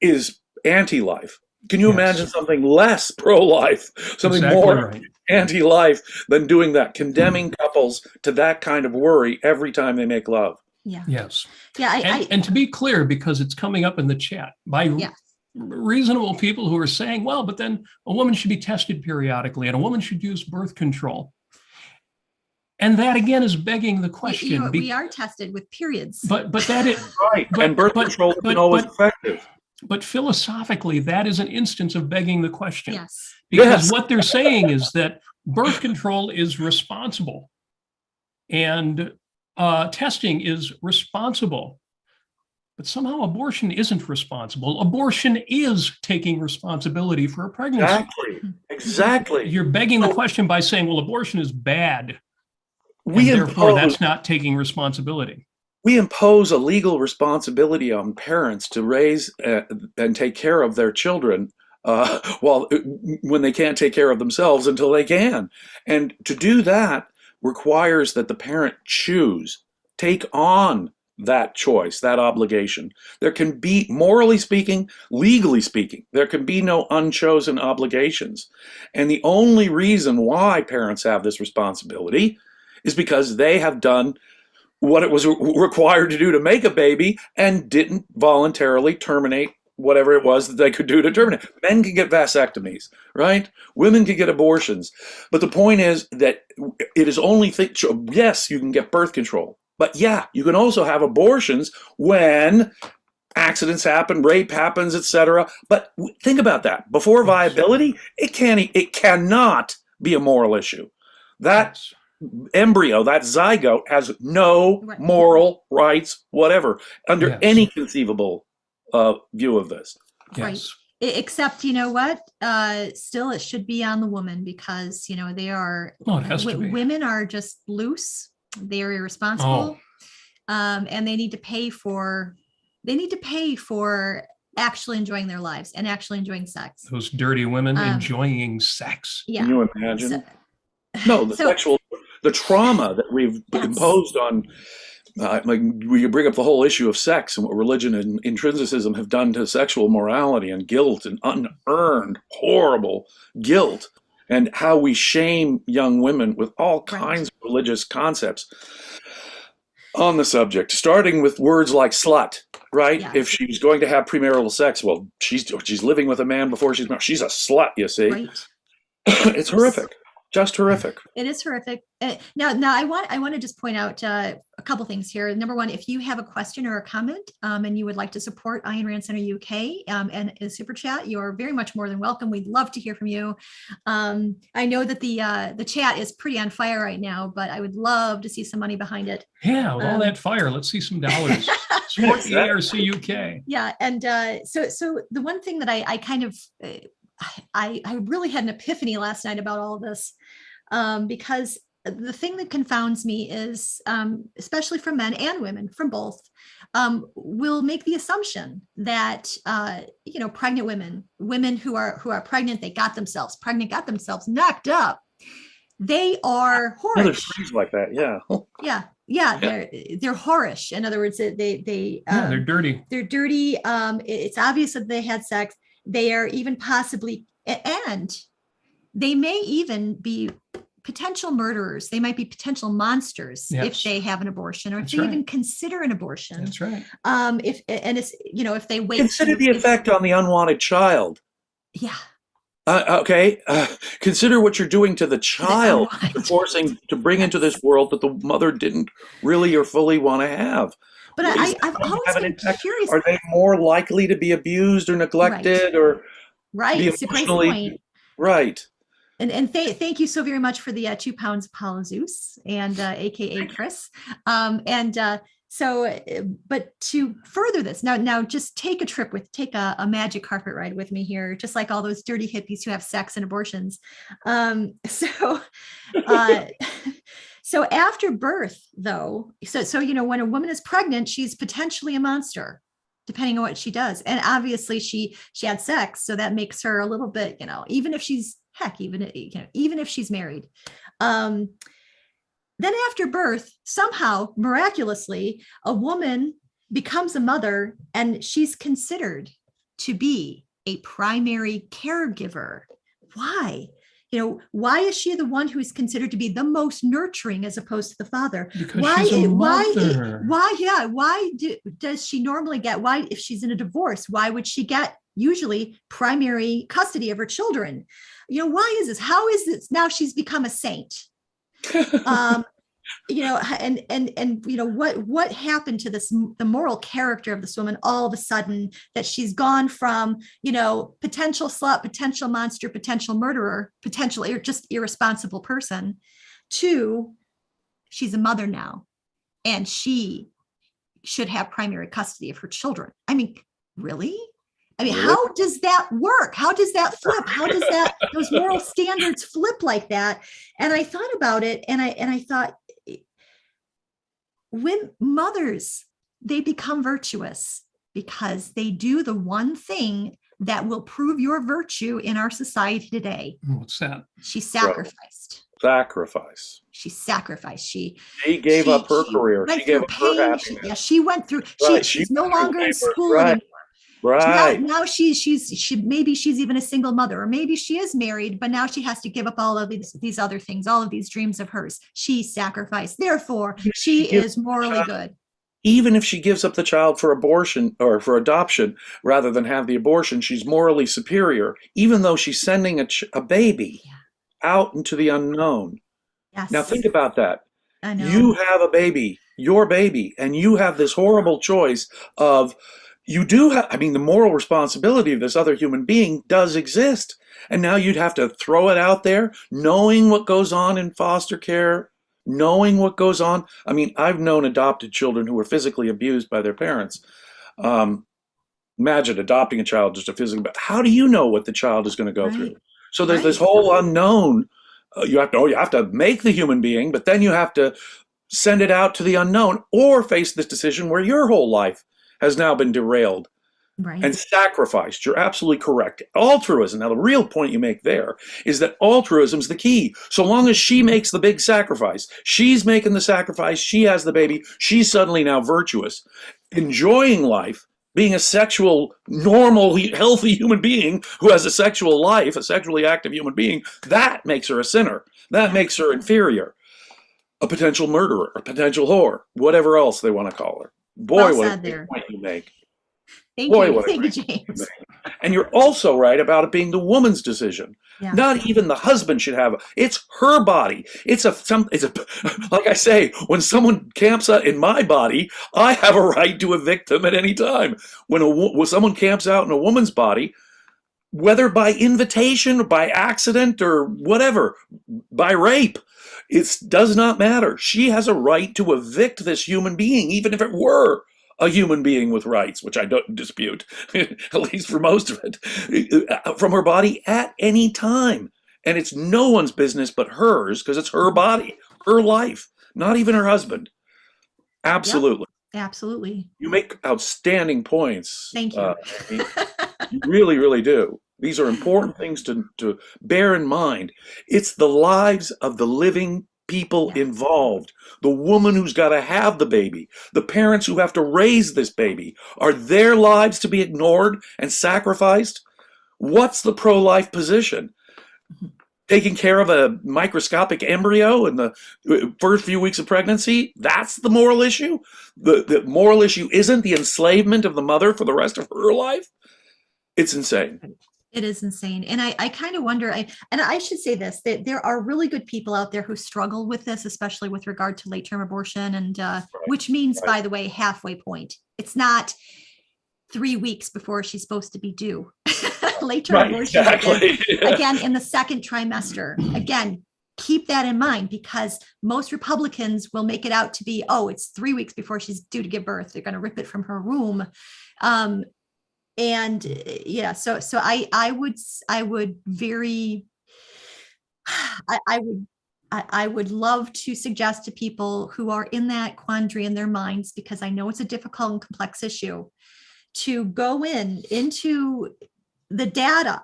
B: is anti-life. Can you imagine something less pro-life, something more anti-life than doing that, condemning couples to that kind of worry every time they make love?
C: Yeah.
A: Yes.
C: Yeah.
A: And to be clear, because it's coming up in the chat, by reasonable people who are saying, well, but then a woman should be tested periodically and a woman should use birth control. And that again is begging the question.
C: We are tested with periods.
A: But that is
B: right. And birth control isn't always effective.
A: But philosophically, that is an instance of begging the question.
C: Yes.
A: Because what they're saying is that birth control is responsible and testing is responsible. But somehow abortion isn't responsible. Abortion is taking responsibility for a pregnancy.
B: Exactly.
A: You're begging the question by saying, well, abortion is bad. Therefore, that's not taking responsibility.
B: We impose a legal responsibility on parents to raise and take care of their children when they can't take care of themselves until they can. And to do that requires that the parent take on that choice, that obligation. There can be, morally speaking, legally speaking, there can be no unchosen obligations. And the only reason why parents have this responsibility is because they have done what it was required to do to make a baby and didn't voluntarily terminate whatever it was that they could do to terminate. Men can get vasectomies, right? Women can get abortions. But the point is that it is only, yes, you can get birth control. But you can also have abortions when accidents happen, rape happens, etc. But think about that. Before viability, it cannot be a moral issue. That embryo, that zygote, has no moral rights whatever under any conceivable view of this.
A: Yes.
C: Except, you know what? Still, it should be on the woman because, you know, they are,
A: Oh, it has to be.
C: women are just loose. They are
A: Oh,
C: irresponsible. And they need to pay for, actually enjoying their lives and actually enjoying sex.
A: those dirty women
C: Um,
A: enjoying sex.
C: Yeah.
B: Can you imagine?
C: So-
B: No, the
C: So-
B: the trauma that we've
C: Yes.
B: imposed on, like we bring up the whole issue of sex and what religion and intrinsicism have done to sexual morality and guilt and unearned horrible guilt, and how we shame young women with all kinds of religious concepts on the subject, starting with words like slut, right?
C: Yes.
B: If she's going to have premarital sex, well, she's living with a man before she's a slut, you see.
C: Right.
B: It's horrific. Just horrific.
C: It is horrific. Now, I want to just point out a couple things here. Number one, if you have a question or a comment and you would like to support Ayn Rand Center UK and a super chat, you're very much more than welcome. We'd love to hear from you. I know that the chat is pretty on fire right now, but I would love to see some money behind it.
A: Yeah, with all that fire, let's see some dollars. Support the ARCUK.
C: Yeah, and so the one thing that I kind of I really had an epiphany last night about all of this, because the thing that confounds me is, especially from men and women, from both, will make the assumption that pregnant women who are pregnant, they got themselves pregnant, got themselves knocked up. They are
B: Another
C: whorish.
B: phrase like that, yeah.
C: Yeah, they're whorish. In other words,
A: They're dirty.
C: They're dirty. It's obvious that they had sex. They are even possibly, and they may even be potential murderers. They might be potential monsters if they have an abortion, or if they even consider an abortion.
A: That's right.
C: If they wait.
B: Consider the effect on the unwanted child.
C: Yeah.
B: Okay. Consider what you're doing to the child, forcing to bring into this world that the mother didn't really or fully want to have.
C: But I've always been curious.
B: Are they more likely to be abused or neglected or be
C: it's a great
B: emotionally
C: point.
B: Right?
C: And thank you so very much for the 2 pounds Apollo Zeus and AKA Chris. But to further this, now just take a magic carpet ride with me here, just like all those dirty hippies who have sex and abortions. So after birth, though, so when a woman is pregnant, she's potentially a monster, depending on what she does. And obviously she had sex, so that makes her a little bit, even if she's even if she's married. Then after birth, somehow, miraculously, a woman becomes a mother and she's considered to be a primary caregiver. Why? Why is she the one who is considered to be the most nurturing as opposed to the father?
A: Because she's a mother.
C: Why does she normally get, if she's in a divorce, why would she get usually primary custody of her children? Why is this? How is this? Now she's become a saint. What happened to the moral character of this woman all of a sudden, that she's gone from, potential slut, potential monster, potential murderer, potential just irresponsible person, to she's a mother now and she should have primary custody of her children. I mean, really? How does that work? How does that flip? How does those moral standards flip like that? And I thought about it, and I thought, when mothers, they become virtuous because they do the one thing that will prove your virtue in our society today.
A: What's that?
C: She sacrificed.
B: Sacrifice.
C: She sacrificed. She
B: gave up her career.
C: She
B: gave up her
C: happiness. She went through. She's no longer in school anymore.
B: Right.
C: Now maybe she's even a single mother, or maybe she is married, but now she has to give up all of these other things, all of these dreams of hers. She sacrificed. Therefore, she is morally good.
B: Even if she gives up the child for abortion or for adoption rather than have the abortion, she's morally superior, even though she's sending a baby out into the unknown.
C: Yes.
B: Now think about that.
C: I know.
B: You have a baby, your baby, and you have this horrible choice of, you do have, the moral responsibility of this other human being does exist. And now you'd have to throw it out there, knowing what goes on in foster care, knowing what goes on. I've known adopted children who were physically abused by their parents. Imagine adopting a child just a physical, but how do you know what the child is going to go
C: Right.
B: through? So there's this
C: Right.
B: whole unknown. You have to make the human being, but then you have to send it out to the unknown or face this decision where your whole life has now been derailed
C: Right.
B: and sacrificed. You're absolutely correct. Altruism. Now, the real point you make there is that altruism is the key. So long as she makes the big sacrifice, she's making the sacrifice, she has the baby, she's suddenly now virtuous, enjoying life, being a sexual, normal, healthy human being who has a sexual life, a sexually active human being, that makes her a sinner. That makes her inferior, a potential murderer, a potential whore, whatever else they want to call her. Boy,
C: Well
B: what a
C: said
B: great
C: there.
B: point you make.
C: Thank
B: Boy,
C: you.
B: what a
C: Thank you,
B: great point you
C: James.
B: make. And you're also right about it being the woman's decision.
C: Yeah.
B: Not even the husband should have. It's her body. It's a like I say, when someone camps out in my body, I have a right to evict them at any time. When someone camps out in a woman's body, whether by invitation or by accident or whatever, by rape, it does not matter. She has a right to evict this human being, even if it were a human being with rights, which I don't dispute, at least for most of it, from her body at any time. And it's no one's business but hers, because it's her body, her life, not even her husband. Absolutely.
C: Yep, absolutely.
B: You make outstanding points.
C: Thank you.
B: You really, really do. These are important things to bear in mind. It's the lives of the living people involved. The woman who's got to have the baby, the parents who have to raise this baby. Are their lives to be ignored and sacrificed? What's the pro-life position? Taking care of a microscopic embryo in the first few weeks of pregnancy? That's the moral issue? The moral issue isn't the enslavement of the mother for the rest of her life? It's insane.
C: It is insane. And I kind of wonder, and I should say this, that there are really good people out there who struggle with this, especially with regard to late-term abortion, and which means, by the way, halfway point. It's not 3 weeks before she's supposed to be due. Late-term abortion, again, in the second trimester. Again, keep that in mind, because most Republicans will make it out to be, oh, it's 3 weeks before she's due to give birth. They're going to rip it from her womb. And yeah, so I would love to suggest to people who are in that quandary in their minds, because I know it's a difficult and complex issue, to go into the data.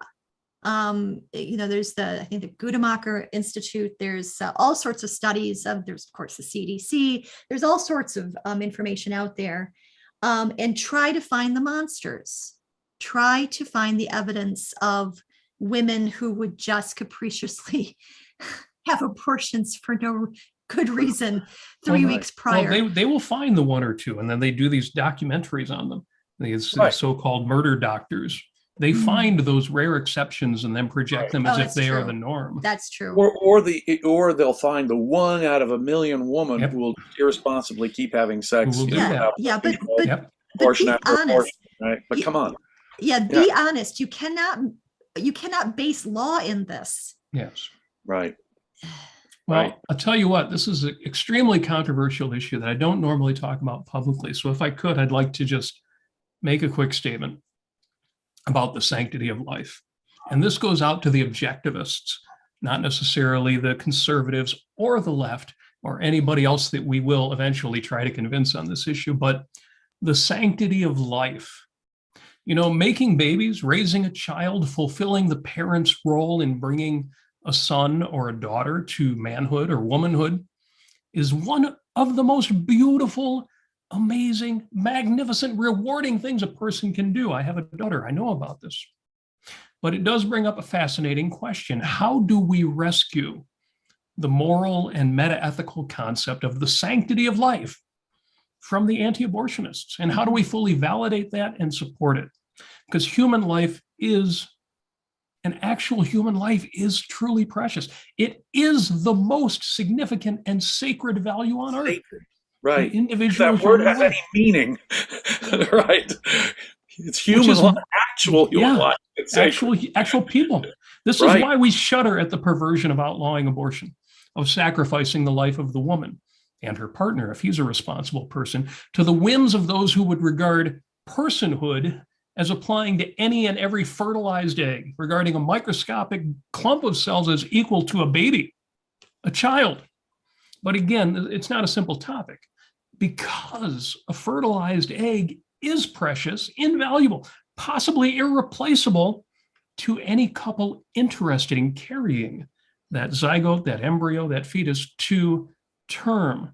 C: There's I think the Guttemacher Institute, there's all sorts of studies, there's of course the CDC, there's all sorts of information out there, and try to find the monsters. Try to find the evidence of women who would just capriciously have abortions for no good reason 3 weeks prior.
A: Well, they will find the one or two, and then they do these documentaries on them. These so-called murder doctors. They find those rare exceptions and then project them as if they are the norm.
C: That's true.
B: Or they'll find the one out of a million woman who will irresponsibly keep having sex.
A: But
C: be honest.
B: Right? But come on.
C: Yeah, be honest. You cannot base law in this.
A: Yes.
B: Right.
A: Well, I'll tell you what, this is an extremely controversial issue that I don't normally talk about publicly. So if I could, I'd like to just make a quick statement about the sanctity of life. And this goes out to the objectivists, not necessarily the conservatives or the left or anybody else that we will eventually try to convince on this issue, but the sanctity of life. Making babies, raising a child, fulfilling the parent's role in bringing a son or a daughter to manhood or womanhood is one of the most beautiful, amazing, magnificent, rewarding things a person can do. I have a daughter. I know about this. But it does bring up a fascinating question. How do we rescue the moral and meta-ethical concept of the sanctity of life from the anti-abortionists? And how do we fully validate that and support it? Because human life is, an actual human life is truly precious. It is the most significant and sacred value on earth.
B: Right.
A: The individual
B: that word has any meaning. Right. It's human life, actual human life. It's
A: actual people. This is why we shudder at the perversion of outlawing abortion, of sacrificing the life of the woman and her partner, if he's a responsible person, to the whims of those who would regard personhood as applying to any and every fertilized egg, regarding a microscopic clump of cells as equal to a baby, a child. But again, it's not a simple topic, because a fertilized egg is precious, invaluable, possibly irreplaceable to any couple interested in carrying that zygote, that embryo, that fetus to term.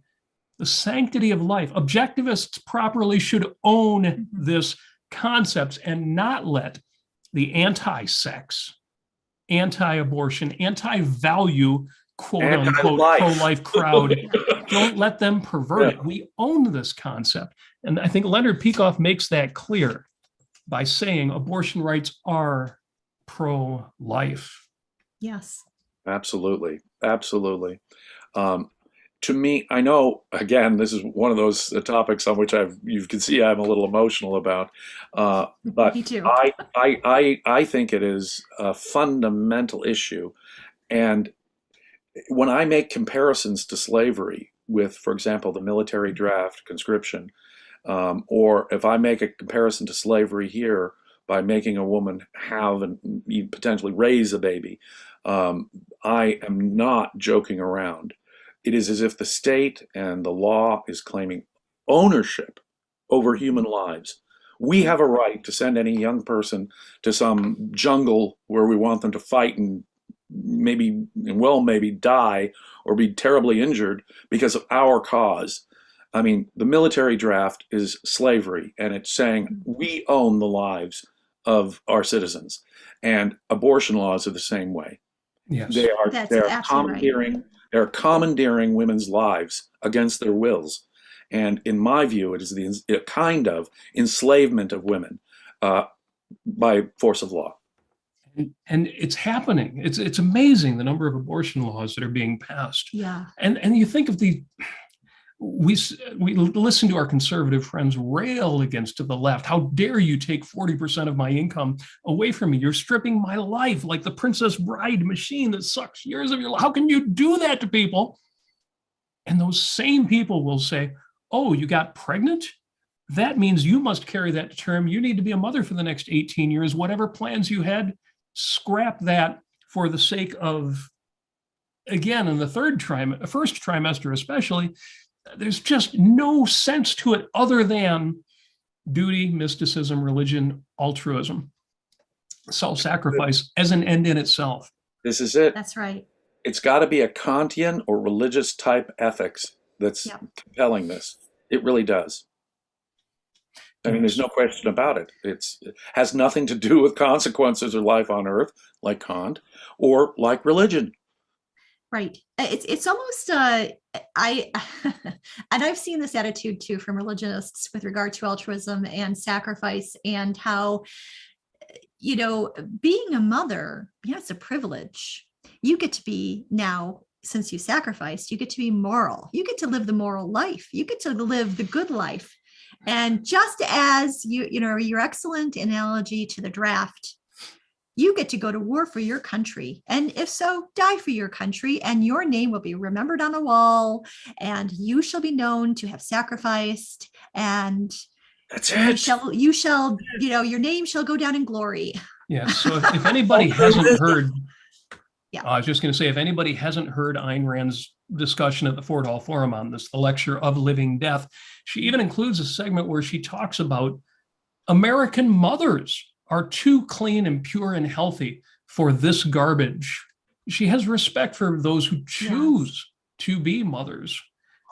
A: The sanctity of life. Objectivists properly should own this concept and not let the anti-sex, anti-abortion, anti-value, quote unquote, pro-life crowd, don't let them pervert it. We own this concept. And I think Leonard Peikoff makes that clear by saying abortion rights are pro-life.
C: Yes.
B: Absolutely. Absolutely. To me, I know, again, this is one of those topics on which you can see I'm a little emotional about, but
C: Me too.
B: I think it is a fundamental issue. And when I make comparisons to slavery with, for example, the military draft, conscription, or if I make a comparison to slavery here by making a woman have and potentially raise a baby, I am not joking around. It is as if the state and the law is claiming ownership over human lives. We have a right to send any young person to some jungle where we want them to fight and maybe die or be terribly injured because of our cause. I mean, the military draft is slavery, and it's saying we own the lives of our citizens. And abortion laws are the same way.
A: Yes.
B: They are
C: Commandeering.
B: right. They're commandeering women's lives against their wills. And in my view, it is a kind of enslavement of women by force of law.
A: And it's happening. It's amazing the number of abortion laws that are being passed.
C: Yeah.
A: And you think of we listen to our conservative friends rail against to the left. How dare you take 40% of my income away from me? You're stripping my life like the Princess Bride machine that sucks years of your life. How can you do that to people? And those same people will say, oh, you got pregnant? That means you must carry that to term. You need to be a mother for the next 18 years. Whatever plans you had, scrap that for the sake of, again, in the first trimester especially, there's just no sense to it other than duty, mysticism, religion, altruism, self-sacrifice as an end in itself.
B: This is it.
C: That's right.
B: It's got to be a Kantian or religious type ethics that's compelling this. It really does. I mean, there's no question about it. It has nothing to do with consequences or life on earth, like Kant, or like religion.
C: Right. It's almost and I've seen this attitude too from religionists with regard to altruism and sacrifice, and how, being a mother, it's a privilege. You get to be now, since you sacrificed, you get to be moral. You get to live the moral life. You get to live the good life. And just as your excellent analogy to the draft, you get to go to war for your country. And if so, die for your country, and your name will be remembered on the wall, and you shall be known to have sacrificed, and
B: that's it.
C: You shall, your name shall go down in glory.
A: Yeah. So if anybody hasn't heard, I was just going to say, if anybody hasn't heard Ayn Rand's discussion at the Fort Hall Forum on this, the lecture of living death, she even includes a segment where she talks about American mothers are too clean and pure and healthy for this garbage. She has respect for those who choose to be mothers.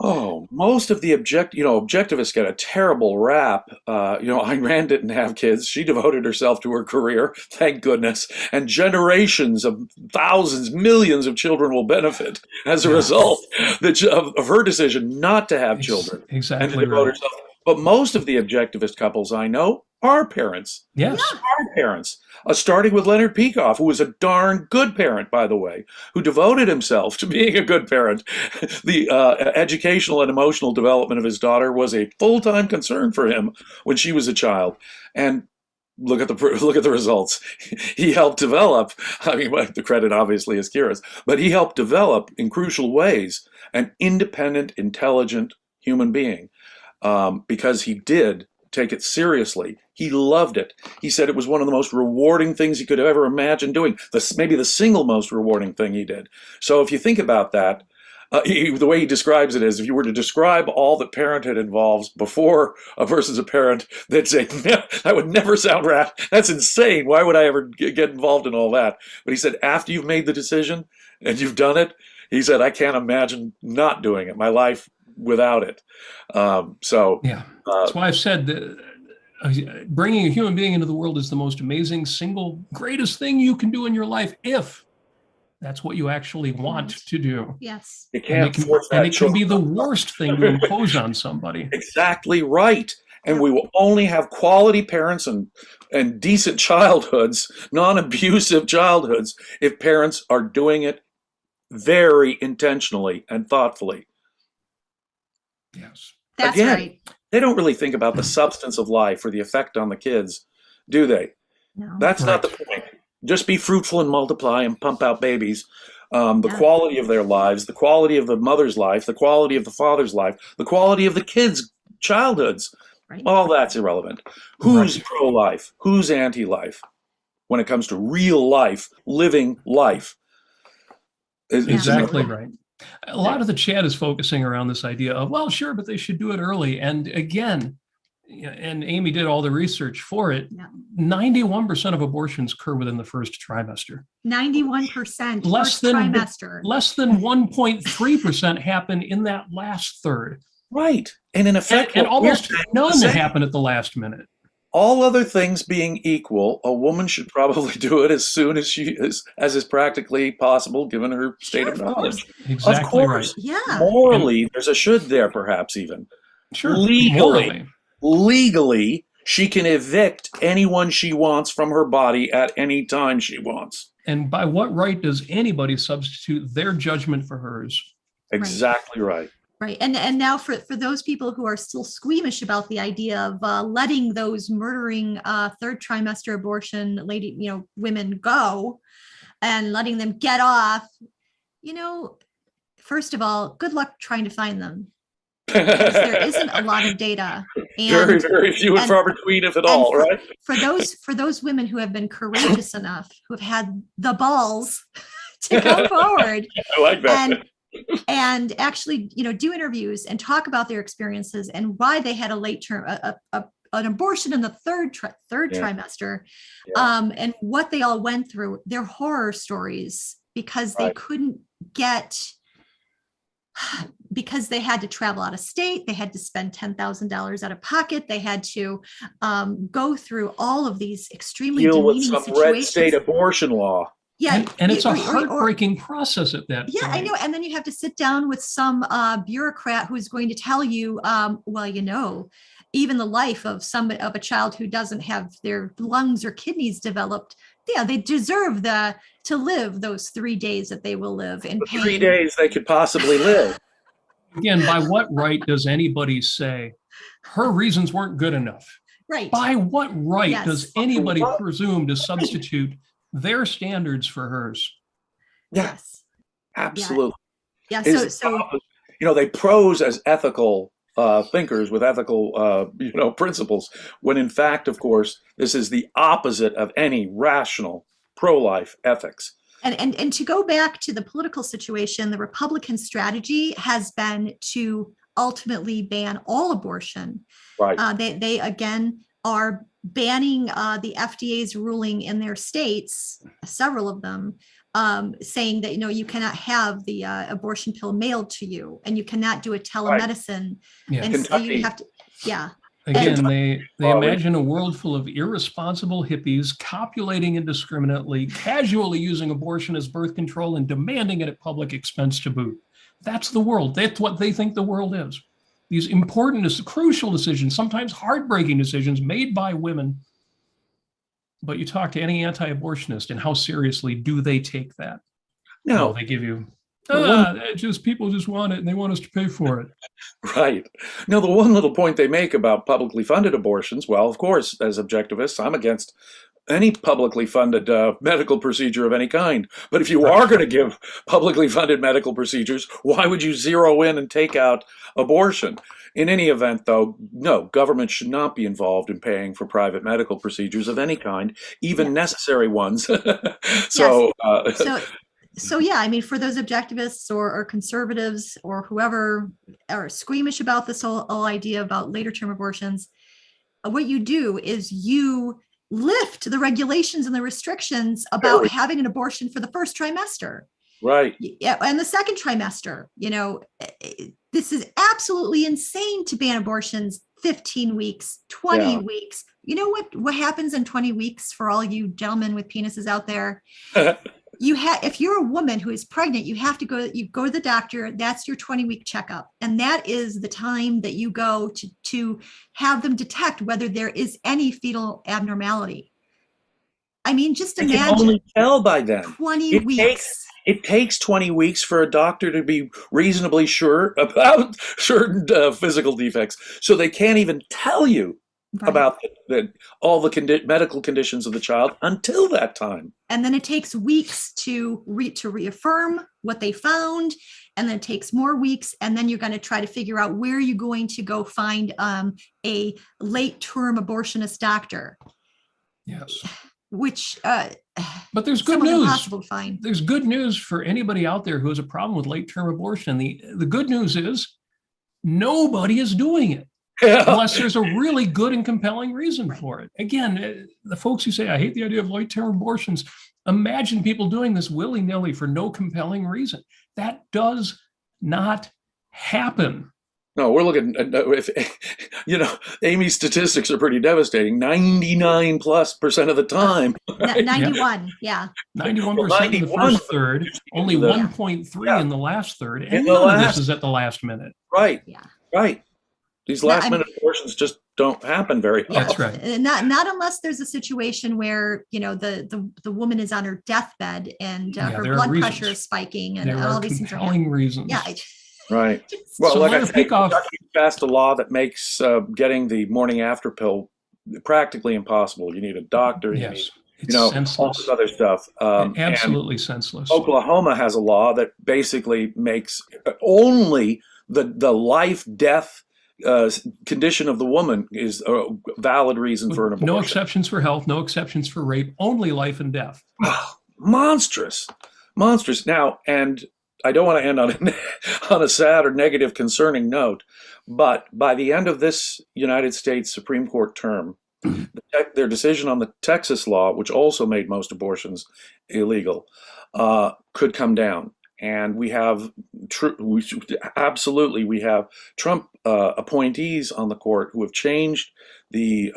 B: Oh, most of the objectivists get a terrible rap. Ayn Rand didn't have kids. She devoted herself to her career, thank goodness. And generations of thousands, millions of children will benefit as a result of her decision not to have children.
A: Exactly.
B: And to devote herself. But most of the objectivist couples I know are parents.
A: Yes.
B: Are parents. Starting with Leonard Peikoff, who was a darn good parent, by the way, who devoted himself to being a good parent. The educational and emotional development of his daughter was a full-time concern for him when she was a child. And look at the results. He helped develop, the credit obviously is Kira's, but he helped develop in crucial ways an independent, intelligent human being, because he did take it seriously. He loved it. He said it was one of the most rewarding things he could ever imagine doing. Maybe the single most rewarding thing he did. So if you think about that, the way he describes it is, if you were to describe all that parenthood involves before a person's a parent, they'd say, no, that would never sound right. That's insane. Why would I ever get involved in all that? But he said, after you've made the decision and you've done it, he said, I can't imagine not doing it. My life without it.
A: Yeah, that's why I've said that bringing a human being into the world is the most amazing, single, greatest thing you can do in your life, if that's what you actually want to do.
C: Yes.
B: You can't force that.
A: And it can be the worst thing to impose on somebody.
B: Exactly right. And we will only have quality parents and decent childhoods, non-abusive childhoods, if parents are doing it very intentionally and thoughtfully.
A: Yes.
C: That's
B: Again,
C: right.
B: they don't really think about the substance of life or the effect on the kids, do they?
C: No.
B: That's not the point. Just be fruitful and multiply and pump out babies. The quality of their lives, the quality of the mother's life, the quality of the father's life, the quality of the kids' childhoods, all that's irrelevant. Who's pro-life? Who's anti-life? When it comes to real life, living life.
A: Exactly right. A lot of the chat is focusing around this idea of, well, sure, but they should do it early. And again, and Amy did all the research for it, 91% of abortions occur within the first trimester.
C: 91%
A: Less
C: first
A: than
C: trimester.
A: Less than 1.3% happen in that last third.
B: Right. And in effect,
A: and almost none happen at the last minute.
B: All other things being equal, a woman should probably do it as soon as as is practically possible, given her state of knowledge.
A: Exactly,
B: of course.
C: Right. Yeah.
B: Morally, there's a should there, perhaps even.
A: Sure.
B: Legally, she can evict anyone she wants from her body at any time she wants.
A: And by what right does anybody substitute their judgment for hers?
B: Exactly right.
C: Right. And now for those people who are still squeamish about the idea of letting those murdering third trimester abortion women go and letting them get off, first of all, good luck trying to find them. Because there isn't a lot of data. And,
B: very, very few and far between, if at all, right?
C: For those women who have been courageous enough, who have had the balls to come forward.
B: I like that.
C: And actually, do interviews and talk about their experiences and why they had a late term, an abortion in the third trimester, and what they all went through, their horror stories, because they couldn't get, because they had to travel out of state, they had to spend $10,000 out of pocket, they had to go through all of these extremely
B: deal
C: demeaning
B: with some
C: situations.
B: red state abortion law.
C: Yeah,
A: and it's a heartbreaking process at that point.
C: Yeah, I know. And then you have to sit down with some bureaucrat who's going to tell you, even the life of a child who doesn't have their lungs or kidneys developed, they deserve to live those 3 days that they will live in pain.
B: 3 days they could possibly live.
A: Again, by what right does anybody say her reasons weren't good enough?
C: Right.
A: By what right does anybody presume to substitute their standards for hers?
B: Yes, absolutely.
C: Yeah.
B: They pose as ethical thinkers with ethical, principles, when in fact, of course, this is the opposite of any rational pro-life ethics.
C: And to go back to the political situation, the Republican strategy has been to ultimately ban all abortion.
B: Right.
C: They again are banning the FDA's ruling in their states, several of them, saying that you cannot have the abortion pill mailed to you, and you cannot do a telemedicine.
A: Yeah.
C: And so you have to,
A: Again, they imagine a world full of irresponsible hippies copulating indiscriminately, casually using abortion as birth control, and demanding it at public expense to boot. That's the world. That's what they think the world is. These important, crucial decisions, sometimes heartbreaking decisions made by women. But you talk to any anti-abortionist, and how seriously do they take that? No, they give you, people just want it, and they want us to pay for it.
B: Right. Now, the one little point they make about publicly funded abortions, well, of course, as objectivists, I'm against any publicly funded medical procedure of any kind. But if you are going to give publicly funded medical procedures, why would you zero in and take out abortion? In any event, though, no, government should not be involved in paying for private medical procedures of any kind, even necessary ones. So,
C: yeah, I mean, for those objectivists or conservatives or whoever are squeamish about this whole idea about later term abortions, what you do is you lift the regulations and the restrictions about having an abortion for the first trimester.
B: Right.
C: Yeah, and the second trimester. This is absolutely insane to ban abortions 15 weeks, 20 weeks. You know what happens in 20 weeks for all you gentlemen with penises out there? If you're a woman who is pregnant, you go to the doctor. That's your 20-week checkup. And that is the time that you go to have them detect whether there is any fetal abnormality. I mean, just imagine.
B: You can only tell by then.
C: 20 weeks.
B: It takes 20 weeks for a doctor to be reasonably sure about certain physical defects. So they can't even tell you about all the medical conditions of the child until that time.
C: And then it takes weeks to reaffirm what they found. And then it takes more weeks. And then you're going to try to figure out where you're going to go find a late term abortionist doctor.
A: Yes.
C: Which,
A: but there's good news.
C: Impossible to find.
A: There's good news for anybody out there who has a problem with late term abortion. The good news is nobody is doing it. Unless there's a really good and compelling reason for it. Again, the folks who say, I hate the idea of late-term abortions, imagine people doing this willy-nilly for no compelling reason. That does not happen.
B: No, we're looking at, Amy's statistics are pretty devastating. 99+% of the time.
C: 91, yeah.
A: 91% in the first third, only 1.3 in the last third, and none of this is at the last minute.
B: Right,
C: yeah.
B: Right. These last-minute abortions just don't happen very often.
A: That's right.
C: Not unless there's a situation where the woman is on her deathbed and her blood pressure is spiking and all these things are
A: compelling reasons.
C: Yeah.
B: Right. Well,
A: so
B: like I said,
A: Peikoff
B: passed a law that makes getting the morning after pill practically impossible. You need a doctor.
A: Yes.
B: You need, all this other stuff.
A: Absolutely senseless.
B: Oklahoma has a law that basically makes only the life-death condition of the woman is a valid reason for an abortion.
A: No exceptions for health, no exceptions for rape, only life and death.
B: Monstrous. Now, and I don't want to end on a sad or negative concerning note, but by the end of this United States Supreme Court term, their decision on the Texas law, which also made most abortions illegal, could come down. And we have we have Trump appointees on the court who have changed the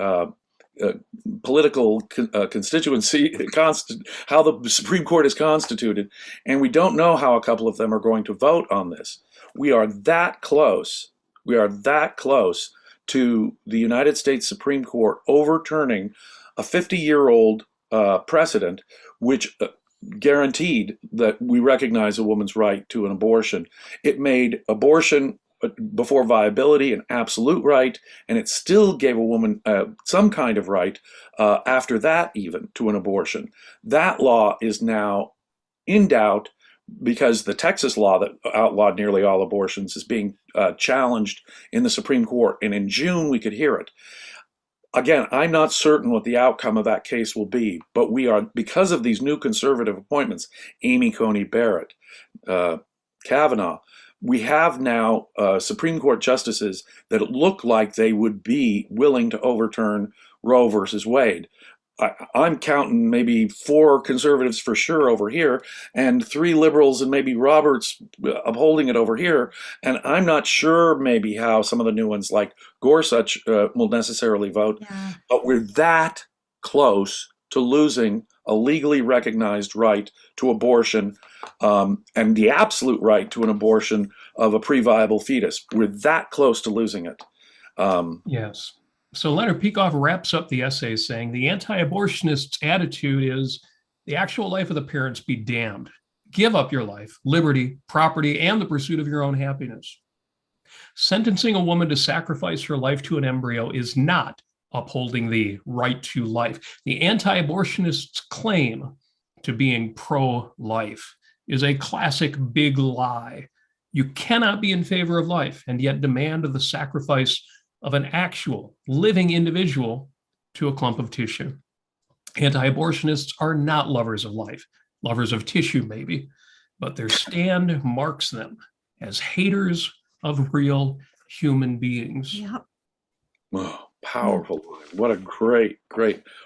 B: political constituency, how the Supreme Court is constituted, and we don't know how a couple of them are going to vote on this. We are that close. We are that close to the United States Supreme Court overturning a 50-year-old precedent, which guaranteed that we recognize a woman's right to an abortion. It made abortion before viability an absolute right, and it still gave a woman some kind of right after that even to an abortion. That law is now in doubt because the Texas law that outlawed nearly all abortions is being challenged in the Supreme Court, and in June we could hear it. Again, I'm not certain what the outcome of that case will be, but we are, because of these new conservative appointments, Amy Coney Barrett, Kavanaugh, we have now Supreme Court justices that look like they would be willing to overturn Roe versus Wade. I'm counting maybe 4 conservatives for sure over here, and 3 liberals and maybe Roberts upholding it over here. And I'm not sure maybe how some of the new ones like Gorsuch will necessarily vote, but we're that close to losing a legally recognized right to abortion and the absolute right to an abortion of a pre-viable fetus. We're that close to losing it.
A: Yes. So Leonard Peikoff wraps up the essay saying the anti-abortionist's attitude is the actual life of the parents be damned. Give up your life, liberty, property, and the pursuit of your own happiness. Sentencing a woman to sacrifice her life to an embryo is not upholding the right to life. The anti-abortionists' claim to being pro-life is a classic big lie. You cannot be in favor of life and yet demand the sacrifice of an actual living individual to a clump of tissue. Anti-abortionists are not lovers of life, lovers of tissue maybe, but their stand marks them as haters of real human beings.
C: Yep.
B: Oh, powerful line. What a great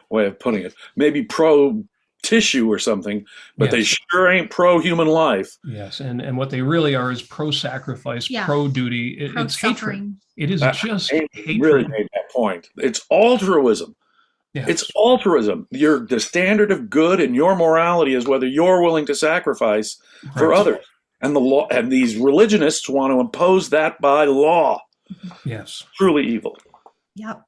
B: way of putting it. Maybe pro tissue or something, but they
A: Yes.
B: sure ain't pro human life.
A: Yes, and what they really are is pro-sacrifice,
C: Yeah.
A: pro-duty. It's hatred.
C: Pro-suffering.
A: It is
B: That-
A: just
B: Ayn
A: hatred.
B: really made that point. It's altruism.
A: Yes.
B: It's altruism. The standard of good and your morality is whether you're willing to sacrifice for
A: Right.
B: others. And the law, and these religionists want to impose that by law.
A: Yes.
B: Truly evil.
C: Yep.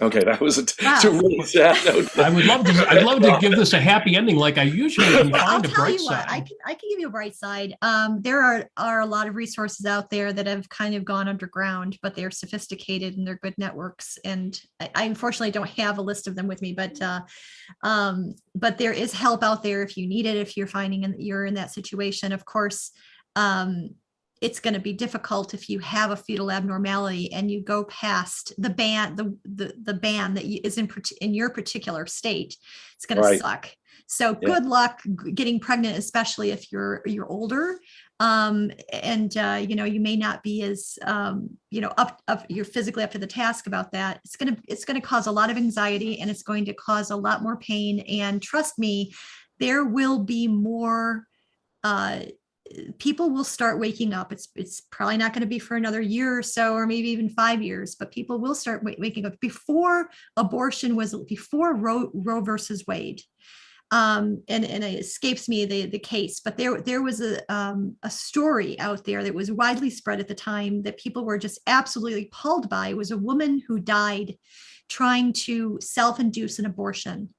B: Okay, that was it's
C: Wow.
B: a really sad note.
A: I'd love to give this a happy ending like I usually can
C: I'll
A: find a
C: tell
A: bright
C: you what,
A: side.
C: I can give you a bright side. There are a lot of resources out there that have kind of gone underground, but they're sophisticated and they're good networks. And I unfortunately don't have a list of them with me, but there is help out there if you need it, if you're finding you're in that situation. Of course, it's going to be difficult if you have a fetal abnormality and you go past the ban, the ban that is in your particular state. It's going to suck. So good luck getting pregnant, especially if you're older. You may not be as you're physically up to the task about that. It's going to cause a lot of anxiety and it's going to cause a lot more pain. And trust me, there will be more. People will start waking up. It's probably not going to be for another year or so, or maybe even 5 years, but people will start waking up. Before Roe versus Wade, and it escapes me the case, but there was a story out there that was widely spread at the time that people were just absolutely appalled by. It was a woman who died trying to self-induce an abortion,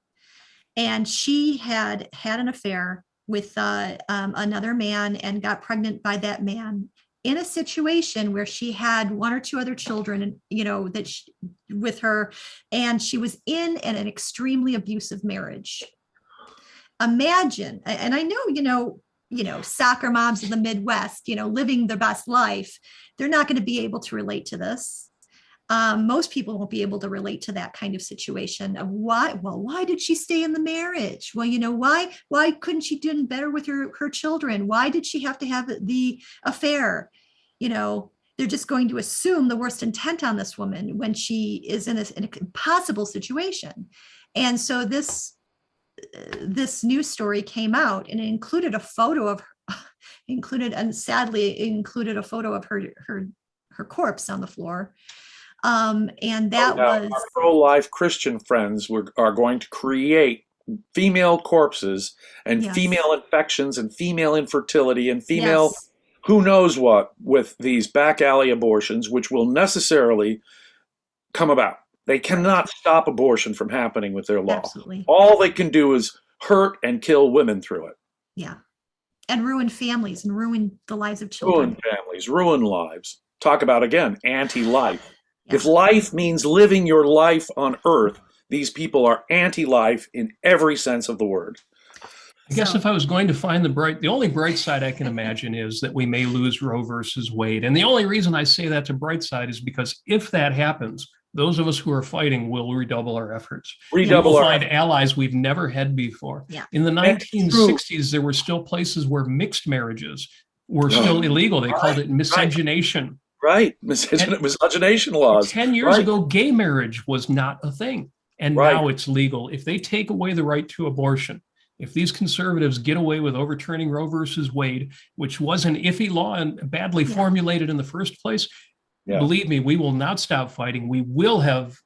C: and she had an affair with another man and got pregnant by that man in a situation where she had one or two other children, with her, and she was in an extremely abusive marriage. Imagine, and I know, soccer moms in the Midwest, living their best life, they're not going to be able to relate to this. Most people won't be able to relate to that kind of situation of why. Well, why did she stay in the marriage? Well, why couldn't she do better with her children? Why did she have to have the affair? They're just going to assume the worst intent on this woman when she is in an impossible situation. And so this news story came out and it included a photo of a photo of her corpse on the floor. And that was
B: our pro-life Christian friends are going to create female corpses and female infections and female infertility and female who knows what with these back alley abortions, which will necessarily come about. They cannot stop abortion from happening with their law.
C: Absolutely.
B: All they can do is hurt and kill women through it.
C: Yeah. And ruin families and ruin the lives of children.
B: Ruin families, ruin lives. Talk about, again, anti-life. If life means living your life on earth, these people are anti-life in every sense of the word.
A: I guess if I was going to find the only bright side I can imagine is that we may lose Roe versus Wade. And the only reason I say that's a bright side is because if that happens, those of us who are fighting will redouble our efforts. We'll find allies we've never had before.
C: Yeah.
A: In the 1960s, there were still places where mixed marriages were still illegal. They called it miscegenation.
B: Right. Miscegenation laws.
A: 10 years ago, gay marriage was not a thing. And now it's legal. If they take away the right to abortion, if these conservatives get away with overturning Roe versus Wade, which was an iffy law and badly formulated in the first place, believe me, we will not stop fighting. We will have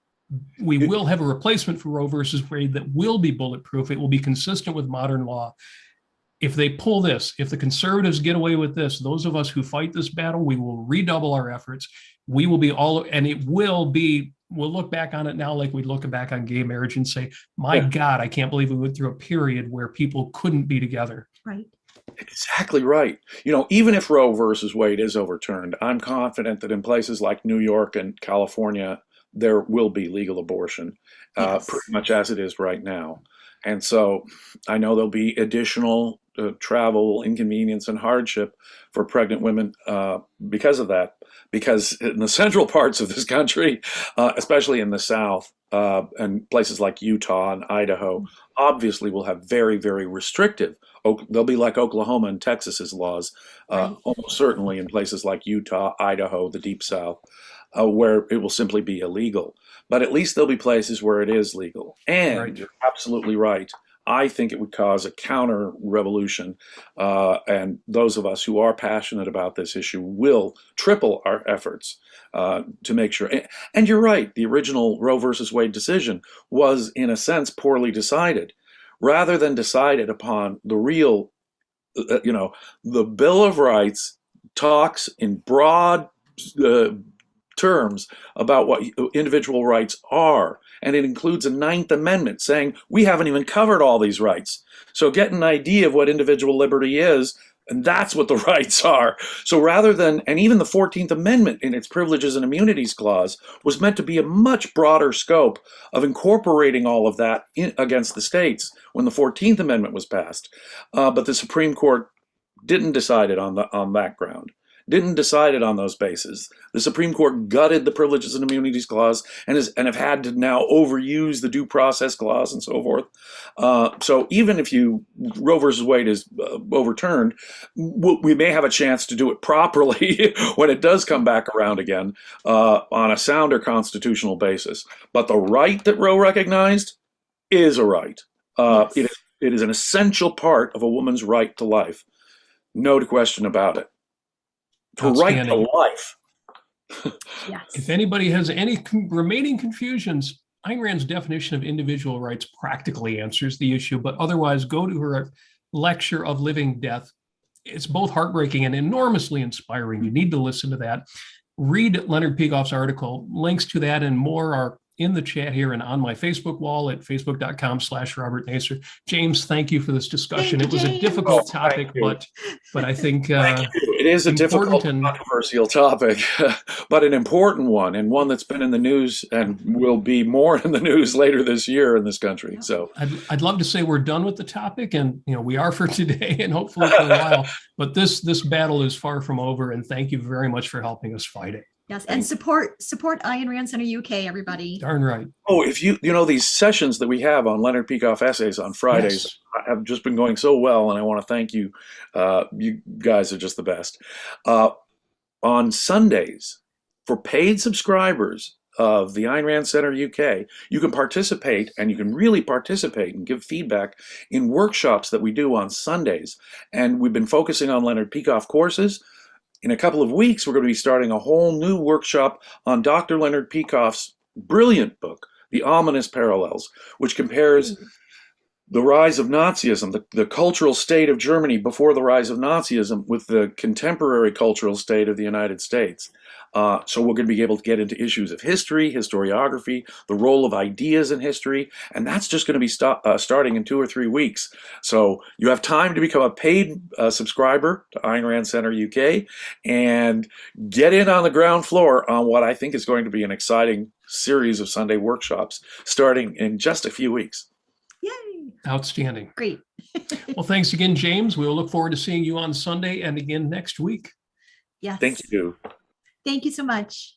A: a replacement for Roe versus Wade that will be bulletproof. It will be consistent with modern law. If they pull this, if the conservatives get away with this, those of us who fight this battle, we will redouble our efforts. We will be we'll look back on it now like we look back on gay marriage and say, my God, I can't believe we went through a period where people couldn't be together.
C: Right.
B: Exactly right. Even if Roe versus Wade is overturned, I'm confident that in places like New York and California, there will be legal abortion,
C: Yes.
B: pretty much as it is right now. And so I know there'll be additional travel, inconvenience, and hardship for pregnant women because of that. Because in the central parts of this country, especially in the South and places like Utah and Idaho, obviously will have very, very restrictive. They'll be like Oklahoma and Texas's laws,
C: Right.
B: almost certainly in places like Utah, Idaho, the Deep South, where it will simply be illegal. But at least there'll be places where it is legal. And
A: Right.
B: you're absolutely right. I think it would cause a counter revolution. And those of us who are passionate about this issue will triple our efforts to make sure. And you're right, the original Roe versus Wade decision was, in a sense, poorly decided. Rather than decided upon the real, the Bill of Rights talks in broad terms about what individual rights are. And it includes a Ninth Amendment saying we haven't even covered all these rights. So get an idea of what individual liberty is, and that's what the rights are. So rather than, and even the 14th Amendment in its Privileges and Immunities Clause was meant to be a much broader scope of incorporating all of that against the states when the 14th Amendment was passed. But the Supreme Court didn't decide it on that ground. Didn't decide it on those bases. The Supreme Court gutted the Privileges and Immunities Clause and have had to now overuse the Due Process Clause and so forth. So even if Roe versus Wade is overturned, we may have a chance to do it properly when it does come back around again on a sounder constitutional basis. But the right that Roe recognized is a right.
C: Yes.
B: It is an essential part of a woman's right to life. No question about it. To right to life.
C: Yes.
A: If anybody has any remaining confusions, Ayn Rand's definition of individual rights practically answers the issue, but otherwise go to her lecture of Living Death. It's both heartbreaking and enormously inspiring. You need to listen to that. Read Leonard Peikoff's article. Links to that and more are in the chat here and on my Facebook wall at facebook.com/Robert Nasir. James, thank you for this discussion. It was a difficult topic, but I think
B: it is a difficult and controversial topic, but an important one, and one that's been in the news and will be more in the news later this year in this country. So
A: I'd love to say we're done with the topic, and we are for today and hopefully for a while. But this battle is far from over, and thank you very much for helping us fight it.
C: Yes, and support Ayn Rand Center UK, everybody.
A: Darn right.
B: Oh, if these sessions that we have on Leonard Peikoff essays on Fridays have just been going so well, and I want to thank you. You guys are just the best. On Sundays, for paid subscribers of the Ayn Rand Center UK, you can participate, and you can really participate and give feedback in workshops that we do on Sundays. And we've been focusing on Leonard Peikoff courses. In a couple of weeks, we're going to be starting a whole new workshop on Dr. Leonard Peikoff's brilliant book, The Ominous Parallels, which compares the rise of Nazism, the cultural state of Germany before the rise of Nazism, with the contemporary cultural state of the United States. So we're going to be able to get into issues of history, historiography, the role of ideas in history, and that's just going to be starting in 2 or 3 weeks. So you have time to become a paid subscriber to Ayn Rand Center UK and get in on the ground floor on what I think is going to be an exciting series of Sunday workshops starting in just a few weeks.
C: Yay!
A: Outstanding.
C: Great.
A: Well, thanks again, James. We will look forward to seeing you on Sunday and again next week.
C: Yes.
B: Thank you.
C: Thank you so much.